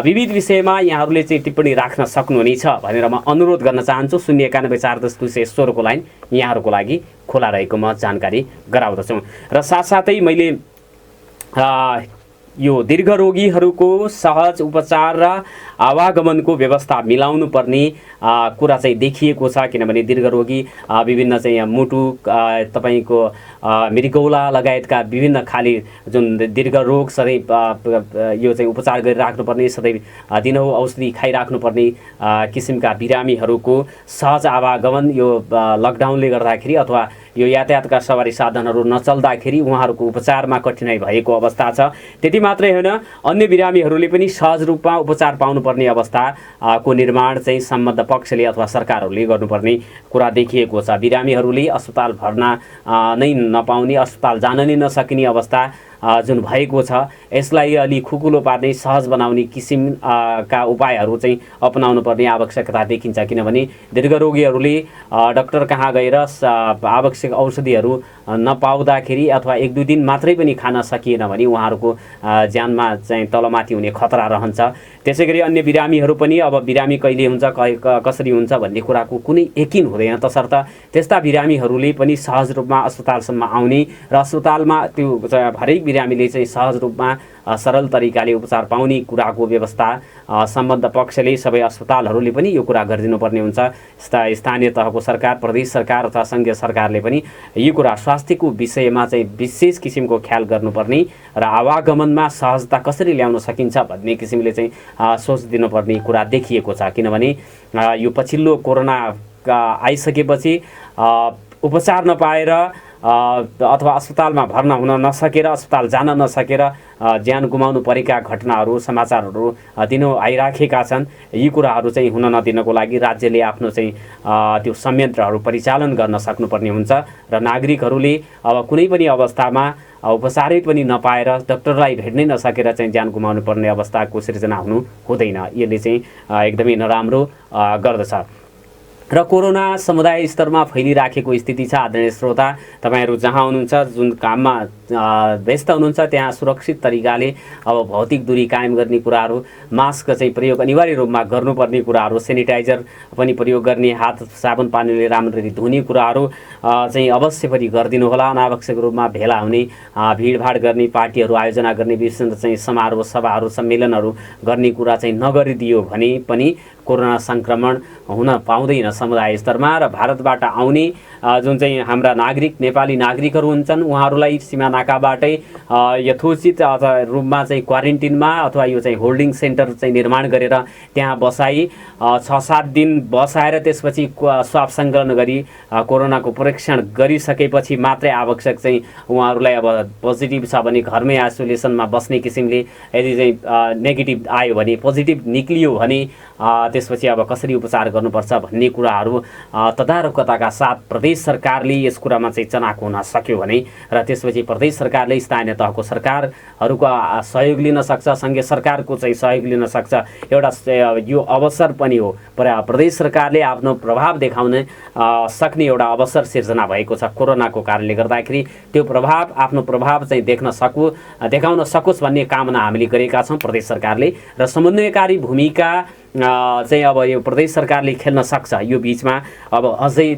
विविध विषयमा यहाँहरूले चाहिँ टिप्पणी राख्न सक्नुहुनेछ भनेर म अनुरोध गर्न चाहन्छु। 091 410 216 को लाइन यहाँहरूको लागि खुला रहेको म जानकारी गराउँदछु। र साथसाथै मैले यो दीर्घ रोगीहरूको सहज उपचार र आवागमनको व्यवस्था मिलाउनु पर्ने कुरा चाहिँ देखिएको छ। किनभने दीर्घ रोगी विभिन्न चाहिँ मुटु तपाईँको मृगौला लगायतका विभिन्न खाली जुन दीर्घ रोग सधैँ यो चाहिँ उपचार गरिराख्नुपर्ने, सधैँ दिनहु औषधि खाइराख्नुपर्ने किसिमका बिरामीहरूको सहज आवागमन यो लकडाउनले गर्दाखेरि अथवा यो यातायातका सवारी साधनहरू नचल्दाखेरि उहाँहरूको उपचारमा कठिनाइ भएको अवस्था छ। त्यति मात्रै होइन, अन्य बिरामीहरूले पनि सहज रूपमा उपचार पाउनुपर्ने अवस्था को निर्माण चाहिँ सम्बद्ध पक्षले अथवा सरकारहरूले गर्नुपर्ने कुरा देखिएको छ। बिरामीहरूले अस्पताल भर्ना नै नपाउने, अस्पताल जान नै नसकिने अवस्था जुन भएको छ, यसलाई अलि खुकुलो पार्ने, सहज बनाउने किसिमका उपायहरू चाहिँ अपनाउनु पर्ने आवश्यकता देखिन्छ। किनभने दीर्घ रोगीहरूले डाक्टर कहाँ गएर आवश्यक औषधिहरू नपाउँदाखेरि अथवा 1-2 दिन मात्रै पनि खान सकिएन भने उहाँहरूको ज्यानमा चाहिँ तलमाथि हुने खतरा रहन्छ। त्यसै गरी अन्य बिरामीहरू पनि अब बिरामी कहिले हुन्छ, कसरी हुन्छ भन्ने कुराको कुनै यकिन हुँदैन। तसर्थ त्यस्ता बिरामीहरूले पनि सहज रूपमा अस्पतालसम्म आउने र अस्पतालमा त्यो हरेक बिरामीले चाहिँ सहज रूपमा सरल तरिकाले उपचार पाउने कुराको व्यवस्था सम्बद्ध पक्षले, सबै अस्पतालहरूले पनि यो कुरा गरिदिनुपर्ने हुन्छ। स्थानीय तहको सरकार, प्रदेश सरकार अथवा सङ्घीय सरकारले पनि यो कुरा स्वास्थ्यको विषयमा चाहिँ विशेष किसिमको ख्याल गर्नुपर्ने र आवागमनमा सहजता कसरी ल्याउन सकिन्छ भन्ने किसिमले चाहिँ सोच दिनुपर्ने कुरा देखिएको छ। किनभने यो पछिल्लो कोरोना आइसकेपछि उपचार नपाएर अथवा अस्पतालमा भर्ना हुन नसकेर, अस्पताल जान नसकेर ज्यान गुमाउनु परेका घटनाहरू, समाचारहरू दिनौँ आइराखेका छन्। यी कुराहरू चाहिँ हुन नदिनको लागि राज्यले आफ्नो चाहिँ त्यो संयन्त्रहरू परिचालन गर्न सक्नुपर्ने हुन्छ र नागरिकहरूले अब कुनै पनि अवस्थामा उपचारै पनि नपाएर, डाक्टरलाई भेट्नै नसकेर चाहिँ ज्यान गुमाउनु पर्ने अवस्थाको सिर्जना हुनु हुँदैन। यसले चाहिँ एकदमै नराम्रो गर्दछ। र कोरोना समुदाय स्तरमा फैलिराखेको स्थिति छ। आदरणीय श्रोता, तपाईँहरू जहाँ हुनुहुन्छ, जुन काममा व्यस्त हुनुहुन्छ, त्यहाँ सुरक्षित तरिकाले अब भौतिक दूरी कायम गर्ने कुराहरू, मास्क चाहिँ प्रयोग अनिवार्य रूपमा गर्नुपर्ने कुराहरू, सेनिटाइजर पनि प्रयोग गर्ने, हात साबुन पानीले राम्ररी धुने कुराहरू चाहिँ अवश्य पनि गरिदिनु होला। अनावश्यक रूपमा भेला हुने, भिडभाड गर्ने, पार्टीहरू आयोजना गर्ने, विभिन्न चाहिँ समारोह, सभाहरू, सम्मेलनहरू गर्ने कुरा चाहिँ नगरिदियो भने पनि कोरोना सङ्क्रमण हुन पाउँदैन समुदाय स्तरमा। र भारतबाट आउने जुन चाहिँ हाम्रा नागरिक, नेपाली नागरिकहरू हुन्छन्, उहाँहरूलाई सीमा नाकाबाटै यथोचित रूपमा चाहिँ क्वारेन्टिनमा अथवा यो चाहिँ होल्डिङ सेन्टर चाहिँ निर्माण गरेर त्यहाँ बसाई 6-7 दिन बसाएर त्यसपछि स्वाब सङ्कलन गरी कोरोनाको परीक्षण गरिसकेपछि मात्रै आवश्यक चाहिँ उहाँहरूलाई अब पोजिटिभ छ भने घरमै आइसोलेसनमा बस्ने किसिमले, यदि चाहिँ नेगेटिभ आयो भने, पोजिटिभ निक्लियो भने त्यसपछि अब कसरी उपचार गर्नुपर्छ भन्ने कुराहरू तदारुकताका साथ प्रदेश सरकारले यस कुरामा चाहिँ चनाखो हुन सक्यो भने र त्यसपछि प्रदेश सरकारले स्थानीय तहको सरकारहरूको सहयोग लिन सक्छ, सङ्घीय सरकारको चाहिँ सहयोग लिन सक्छ। एउटा यो अवसर पनि हो, प्रदेश सरकारले आफ्नो प्रभाव देखाउन सक्ने एउटा अवसर सिर्जना भएको छ। कोरोनाको कारणले गर्दाखेरि त्यो प्रभाव, आफ्नो प्रभाव चाहिँ देखाउन सकोस् भन्ने कामना हामीले गरेका छौँ प्रदेश सरकारले। र समन्वयकारी भूमिका चाहिँ अब यो प्रदेश सरकारले खेल्न सक्छ। यो बिचमा अब अझै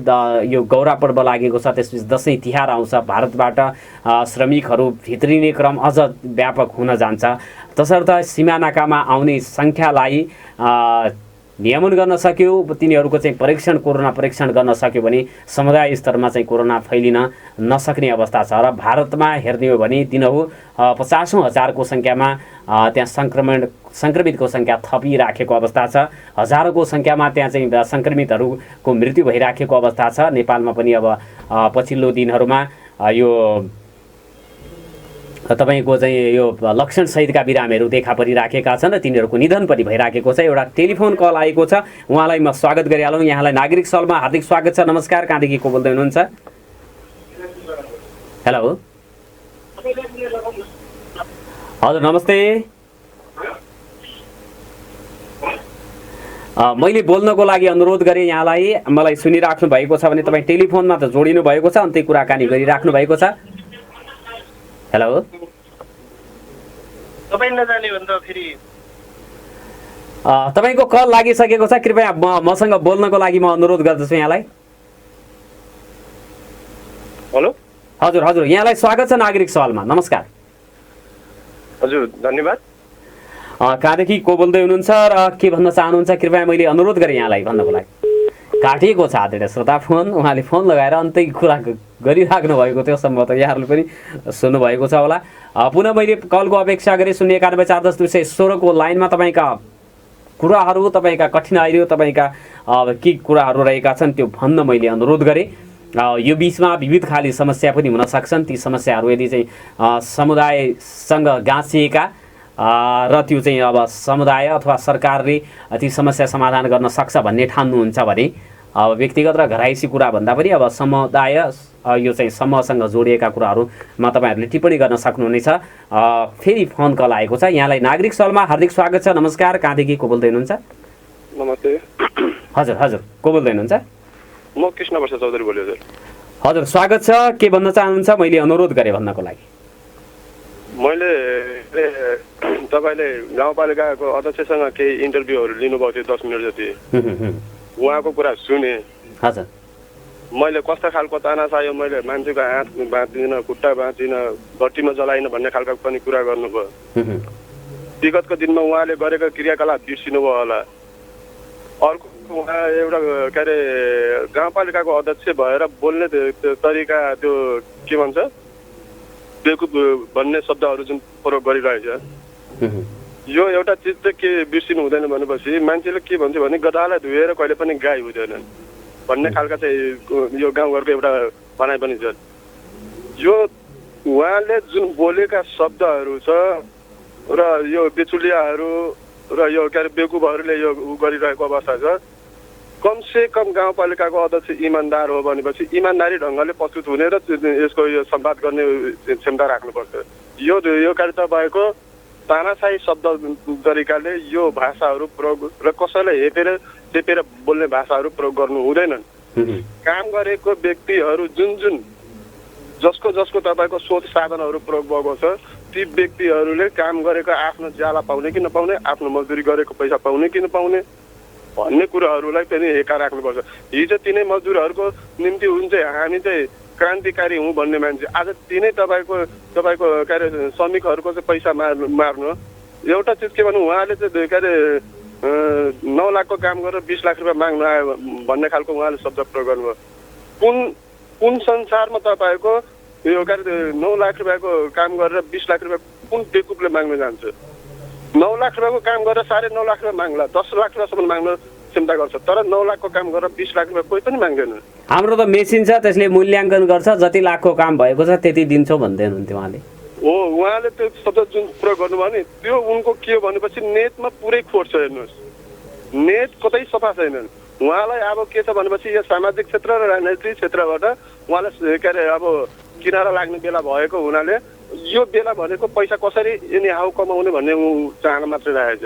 यो गौरा पर्व लागेको छ, त्यसपछि दसैँ तिहार आउँछ, भारतबाट श्रमिकहरू भित्रिने क्रम अझ व्यापक हुन जान्छ। तसर्थ सीमा नाकामा आउने सङ्ख्यालाई नियमन गर्न सक्यो, तिनीहरूको चाहिँ कोरोना परीक्षण गर्न सक्यो भने समुदाय स्तरमा चाहिँ कोरोना फैलिन नसक्ने अवस्था छ। र भारतमा हेर्ने हो भने दिनहु 50,000 को सङ्ख्यामा त्यहाँ सङ्क्रमितको सङ्ख्या थपिराखेको अवस्था छ। हजारौँको सङ्ख्यामा त्यहाँ चाहिँ सङ्क्रमितहरूको मृत्यु भइराखेको अवस्था छ। नेपालमा पनि अब पछिल्लो दिनहरूमा यो तपाईँको चाहिँ यो लक्षण सहितका बिरामीहरू देखा परिराखेका छन् र तिनीहरूको निधन पनि भइराखेको छ। एउटा टेलिफोन कल आएको छ, उहाँलाई म स्वागत गरिहालौँ। यहाँलाई नागरिक सलमा हार्दिक स्वागत छ। नमस्कार, कहाँदेखि को बोल्दै हुनुहुन्छ? हेलो, हजुर नमस्ते। मैले बोल्नको लागि अनुरोध गरेँ यहाँलाई, मलाई सुनिराख्नु भएको छ भने तपाईँ टेलिफोनमा त जोडिनु भएको छ, अन्त्य कुराकानी गरिराख्नु भएको छ। हेलो,
तपाईँ नजाने भन्दा फेरि
तपाईँको कल लागिसकेको छ, कृपया मसँग बोल्नको लागि म अनुरोध गर्दछु यहाँलाई।
हेलो,
हजुर हजुर, यहाँलाई स्वागत छ नागरिक सवालमा। नमस्कार।
हजुर धन्यवाद।
कहाँदेखि को बोल्दै हुनुहुन्छ र के भन्न चाहनुहुन्छ? कृपया मैले अनुरोध गरेँ यहाँलाई भन्नको लागि। काटिएको छ आदरणीय श्रोता फोन, उहाँले फोन लगाएर अन्तै कुरा गरिराख्नु भएको थियो, सम्भवतः यहाँहरूले पनि सुन्नुभएको छ होला। पुनः मैले कलको अपेक्षा गरेँ 0914010 लाइनमा तपाईँका कुराहरू, तपाईँका कठिनाइहरू, तपाईँका के कुराहरू रहेका छन् त्यो भन्न मैले अनुरोध गरेँ। यो बिचमा विविध खाली समस्या पनि हुन सक्छन्। ती समस्याहरू यदि चाहिँ समुदायसँग गाँसिएका र त्यो चाहिँ अब समुदाय अथवा सरकारले ती समस्या समाधान गर्न सक्छ भन्ने ठान्नुहुन्छ भने अब व्यक्तिगत र घराइसी कुरा भन्दा पनि अब समुदाय यो चाहिँ समूहसँग जोडिएका कुराहरूमा तपाईँहरूले टिप्पणी गर्न सक्नुहुनेछ। फेरि फोन कल आएको छ, यहाँलाई नागरिक सवालमा हार्दिक स्वागत छ। नमस्कार, कहाँदेखि को बोल्दै हुनुहुन्छ?
नमस्ते।
हजुर हजुर, को बोल्दै हुनुहुन्छ?
म कृष्ण प्रसाद चौधरी बोलेको हजुर।
हजुर स्वागत छ, के भन्न चाहनुहुन्छ? मैले अनुरोध गरेँ भन्नको लागि।
मैले तपाईँले गाउँपालिकाको अध्यक्षसँग केही इन्टरभ्यूहरू लिनुभएको थियो 10 मिनट जति, उहाँको कुरा सुने।
हजुर,
मैले कस्तो खालको तानासायो, मैले मान्छेको हात बाँच्दिनँ, खुट्टा बाँच्दिनँ, भट्टीमा जलाइन भन्ने खालको पनि कुरा गर्नुभयो। विगतको दिनमा उहाँले गरेको क्रियाकलाप बिर्सिनुभयो होला। अर्को उहाँ एउटा के अरे गाउँपालिकाको अध्यक्ष भएर बोल्ने तरिका त्यो के भन्छ बेकुफ भन्ने शब्दहरू जुन प्रयोग गरिरहेछ, यो एउटा चिज चाहिँ के बिर्सिनु हुँदैन भनेपछि मान्छेले के भन्छ भने गधालाई धोएर कहिले पनि गाई हुँदैन भन्ने खालका चाहिँ यो गाउँघरको एउटा भनाइ पनि छ। यो उहाँले जुन बोलेका शब्दहरू छ र यो बेचुलियाहरू र यो के अरे बेकुफहरूले यो गरिरहेको अवस्था छ, कमसे कम गाउँपालिकाको अध्यक्ष इमान्दार हो भनेपछि इमान्दारी ढङ्गले प्रस्तुत हुने र यसको यो संवाद गर्ने क्षमता राख्नुपर्छ। यो कार्य तपाईँको तानाशाही शब्द तरिकाले यो भाषाहरू प्रयोग र कसैलाई हेपेर बोल्ने भाषाहरू प्रयोग गर्नु हुँदैनन्। काम गरेको व्यक्तिहरू जुन जसको तपाईँको सोच साधनहरू प्रयोग भएको छ, ती व्यक्तिहरूले काम गरेको आफ्नो ज्याला पाउने कि नपाउने, आफ्नो मजदुरी गरेको पैसा पाउने कि नपाउने भन्ने कुराहरूलाई पनि हेका राख्नुपर्छ। हिजो तिनै मजदुरहरूको निम्ति हुन्छ हामी चाहिँ क्रान्तिकारी हौँ भन्ने मान्छे, आज तिनै तपाईँको के अरे श्रमिकहरूको चाहिँ पैसा मार्नु। एउटा चिज के भन्नु, उहाँले चाहिँ के अरे 9 लाखको काम गरेर 20 लाख रुपियाँ माग्नु आयो भन्ने खालको उहाँले शब्द प्रयोग गर्नुभयो। कुन संसारमा तपाईँको यो के अरे 9 लाख रुपियाँको काम गरेर 20 लाख रुपियाँ कुन बेकुफले माग्न जान्छ? 9 लाख रुपियाँको काम गरेर 9.5 लाख रुपियाँ माग्ला, 10 लाख रुपियाँसम्म माग्न चिन्ता गर्छ, तर 9 लाखको काम गरेर 20 लाख रुपियाँ कोही पनि माग्दैन।
हाम्रो त मेसिन छ, त्यसले मूल्याङ्कन गर्छ, जति लाखको काम भएको छ त्यति दिन्छौँ भन्दै हुनुहुन्थ्यो उहाँले।
हो, उहाँले त्यो शब्द जुन प्रयोग गर्नुभयो नि त्यो उनको के हो भनेपछि नेटमा पुरै खोट छ। हेर्नुहोस्, नेट कतै सफा छैनन्। उहाँलाई अब के छ भनेपछि यो सामाजिक क्षेत्र र राजनैतिक क्षेत्रबाट उहाँले के अरे अब किनारा लाग्ने बेला भएको हुनाले यो बेला भनेको पैसा कसरी यिनी हाउ कमाउने भन्ने चाहना मात्रै रहेछ।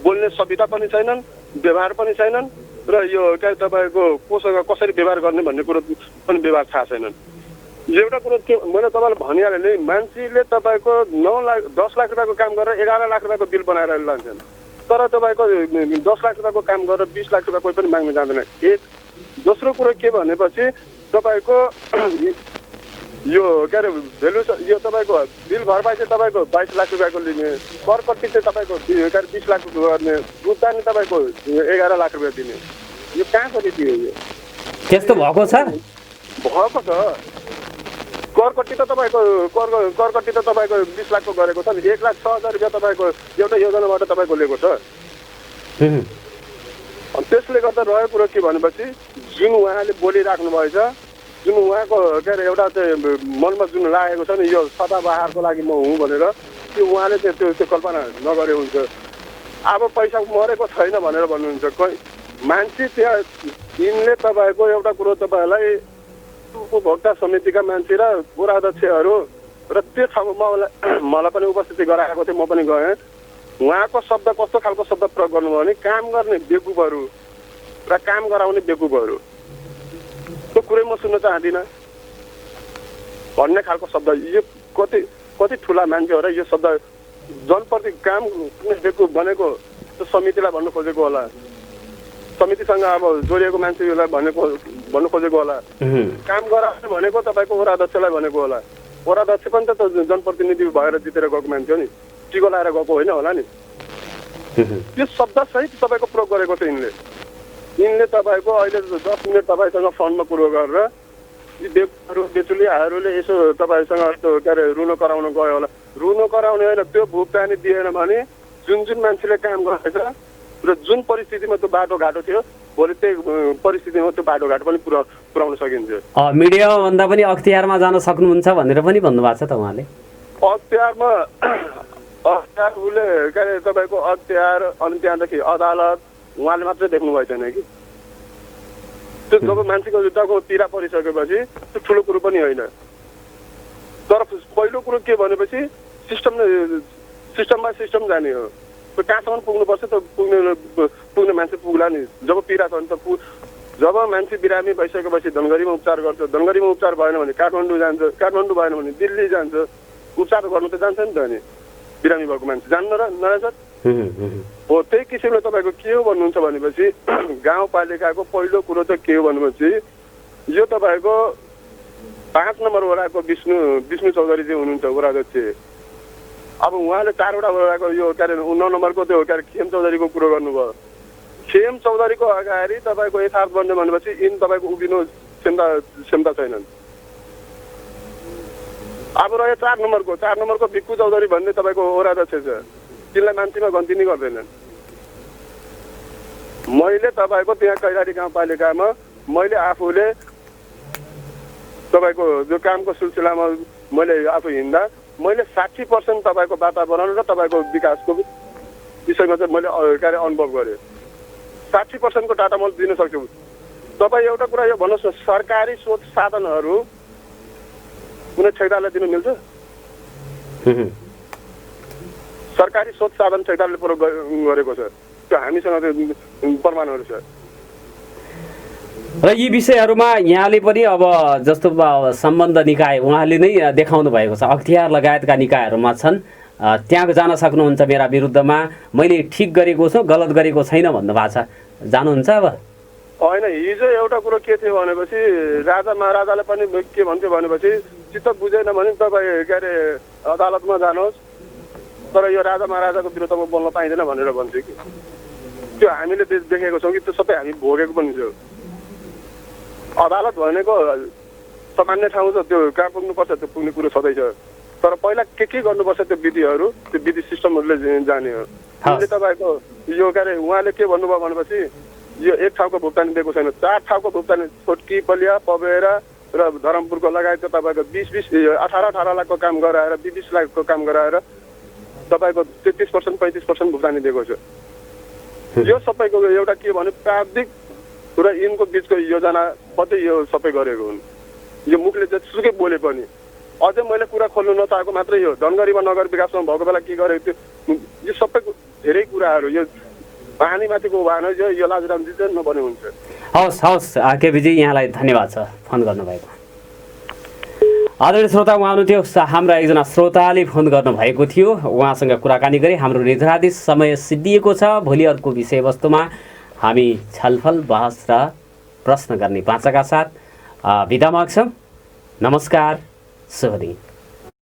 बोल्ने सभ्यता पनि छैनन्, व्यवहार पनि छैनन् र यो के तपाईँको कोसँग कसरी व्यवहार गर्ने भन्ने कुरो पनि व्यवहार थाहा छैनन्। एउटा कुरो के मैले तपाईँलाई भनिहालेँ नि, मान्छेले तपाईँको 10 लाख रुपियाँको काम गरेर 11 लाख रुपियाँको बिल बनाएर लान्छन्, तर तपाईँको 10 लाख रुपियाँको काम गरेर 20 लाख रुपियाँ कोही पनि माग्न जाँदैन। एक दोस्रो कुरो के भनेपछि तपाईँको यो के अरे भेल्यु यो तपाईँको बिल भरपाई चाहिँ तपाईँको 22 लाख रुपियाँको लिने, करकट्टी चाहिँ तपाईँको 20 लाख गर्ने, भुक्तानी तपाईँको 11 लाख रुपियाँ दिने। यो कहाँको नीति हो? यो
त्यस्तो भएको छ।
करकट्टी त तपाईँको 20 लाखको गरेको छ नि, 1,06,000 रुपियाँ तपाईँको एउटा योजनाबाट तपाईँको लिएको छ। अनि त्यसले गर्दा रहेको कुरो के भनेपछि जुन उहाँले बोलिराख्नु भएछ, जुन उहाँको के अरे एउटा चाहिँ मनमा जुन लागेको छ नि यो सदाबहारको लागि म हुँ भनेर, त्यो उहाँले चाहिँ त्यो कल्पना नगरे हुन्छ। अब पैसा मरेको छैन भनेर भन्नुहुन्छ कोही मान्छे। त्यहाँ यिनले तपाईँको एउटा कुरो तपाईँलाई उपभोक्ता समितिका मान्छे र पुरा अध्यक्षहरू र त्यो ठाउँमा मलाई पनि उपस्थिति गराएको थियो, म पनि गएँ। उहाँको शब्द कस्तो खालको शब्द प्रयोग गर्नुभयो भने काम गर्ने बेकुबहरू र काम गराउने बेकुबहरू, त्यो कुरै म सुन्न चाहदिनँ भन्ने खालको शब्द। यो कति कति ठुला मान्छे हो र यो शब्द जनप्रति काम बेकुब भनेको त्यो समितिलाई भन्नु खोजेको होला, समितिसँग अब जोडिएको मान्छेलाई भन्नु खोजेको होला। काम गराउने भनेको तपाईँको वडा अध्यक्षलाई भनेको होला। वडा अध्यक्ष पनि त जनप्रतिनिधि भएर जितेर गएको मान्छे हो नि, टिको लाएर गएको होइन होला नि। त्यो शब्दसहित तपाईँको प्रयोग गरेको छ यिनले तपाईँको अहिले 10 मिनट तपाईँसँग फोनमा कुरो गरेर यी बेचुलियाहरूले यसो तपाईँसँग के अरे रुनो कराउन गयो होला। रुनो कराउने होइन, त्यो भुक्तानी दिएन भने जुन मान्छेले काम गरेछ र जुन परिस्थितिमा त्यो बाटोघाटो थियो भोलि त्यही परिस्थितिमा त्यो बाटोघाटो पनि पुर्याउन सकिन्छ।
मिडियामा भन्दा पनि अख्तियारमा जान सक्नुहुन्छ भनेर पनि भन्नुभएको छ त उहाँले।
अख्तियारमा अख्तियार उसले के अरे तपाईँको अख्तियार अनि त्यहाँदेखि अदालत उहाँले मात्रै देख्नुभएको छैन कि। त्यो जब मान्छेको जुत्ताको पीडा परिसकेपछि त्यो ठुलो कुरो पनि होइन। तर पहिलो कुरो के भनेपछि सिस्टममा सिस्टम जाने हो। त्यो कहाँसम्म पुग्नुपर्छ त पुग्ने मान्छे पुग्ला नि। जब पीडा छ भने त जब मान्छे बिरामी भइसकेपछि धनगढीमा उपचार गर्छ, धनगढीमा उपचार भएन भने काठमाडौँ जान्छ, काठमाडौँ भएन भने दिल्ली जान्छ, उपचार गर्नु त जान्छ नि त। अनि बिरामी भएको मान्छे जान्न र नजान्छ हो। त्यही किसिमले तपाईँको के हो भन्नुहुन्छ भनेपछि गाउँपालिकाको पहिलो कुरो चाहिँ के हो भनेपछि यो तपाईँको 5 नम्बर वडाको विष्णु चौधरी चाहिँ हुनुहुन्छ वडाध्यक्ष। अब उहाँले 4 वटा वडाको यो के अरे 9 नम्बरको त्यो के अरे खेम चौधरीको कुरो गर्नुभयो। खेम चौधरीको अगाडि तपाईँको यथार्थ बन्ने भनेपछि यिन तपाईँको उभिनु क्षमता छैनन्। अब रह्यो 4 नम्बरको भिक्कु चौधरी भन्ने तपाईँको वडाध्यक्ष छ, तिनलाई मान्छेमा गन्ती नै गर्दैनन्। मैले तपाईँको त्यहाँ कैलाली गाउँपालिकामा मैले आफूले तपाईँको जो कामको सिलसिलामा मैले आफू हिँड्दा मैले 60% तपाईँको वातावरण र तपाईँको विकासको विषयमा चाहिँ मैले के अरे अनुभव गरेँ। 60% को डाटा मैले दिन सक्छु। तपाईँ एउटा कुरा यो भन्नुहोस् न, सरकारी स्रोत साधनहरू कुनै ठेकदारलाई दिन मिल्छ? सरकारी स्रोत साधन ठेकदारले प्रयोग गरेको छ, त्यो हामीसँग प्रमाणहरू छ।
र यी विषयहरूमा यहाँले पनि अब जस्तो सम्बन्ध निकाय उहाँले नै देखाउनु भएको छ, अख्तियार लगायतका निकायहरूमा छन्, त्यहाँ जान सक्नुहुन्छ मेरा विरुद्धमा, मैले ठिक गरेको छु गलत गरेको छैन भन्नुभएको छ, जानुहुन्छ? अब
होइन, हिजो एउटा कुरो के थियो भनेपछि राजा महाराजाले पनि के भन्थ्यो भनेपछि चित्त बुझेन भने तपाईँ के अरे अदालतमा जानुहोस्, तर यो राजा महाराजाको विरुद्धमा बोल्न पाइँदैन भनेर भन्थ्यो कि। त्यो हामीले देखेको छौँ कि त्यो सबै हामी भोगेको पनि छौँ। अदालत भनेको सामान्य ठाउँ छ, त्यो कहाँ पुग्नुपर्छ त्यो पुग्ने कुरो सधैँ छ। तर पहिला के गर्नुपर्छ त्यो विधिहरू, त्यो विधि सिस्टमहरूले जाने हो। हामीले तपाईँको यो के अरे उहाँले के भन्नुभयो भनेपछि यो 1 ठाउँको भुक्तानी दिएको छैन, 4 ठाउँको भुक्तानी छोटकी बलिया पबेरा र धरमपुरको लगायत तपाईँको 18 लाखको काम गराएर 20 लाखको काम गराएर तपाईँको 33% 35% भुक्तानी दिएको छ। यो सबैको एउटा के भने प्राविधिक र यिनको बिचको योजना कतै यो सबै गरेको हुन्। यो मुखले जतिसुकै बोले पनि अझै मैले कुरा खोल्नु नचाहेको मात्रै यो धनगढीमा नगर विकासमा भएको बेला के गरेको थियो, यो सबै धेरै कुराहरू यो पानीमाथिको भएन, यो लाजरामजी चाहिँ नबने हुन्छ।
हवस् केपीजी, यहाँलाई धन्यवाद छ फोन गर्नुभएको। आदरणीय श्रोता, उहाँ हुनुहुन्थ्यो हाम्रा एकजना श्रोताले फोन गर्नुभएको थियो, उहाँसँग कुराकानी गरी हाम्रो निर्धारित समय सिद्धिएको छ। भोलि अर्को विषयवस्तुमा हामी छलफल बहस र प्रश्न गर्ने बाचाका साथ बिदा माग्छौँ। नमस्कार, शुभ दिन।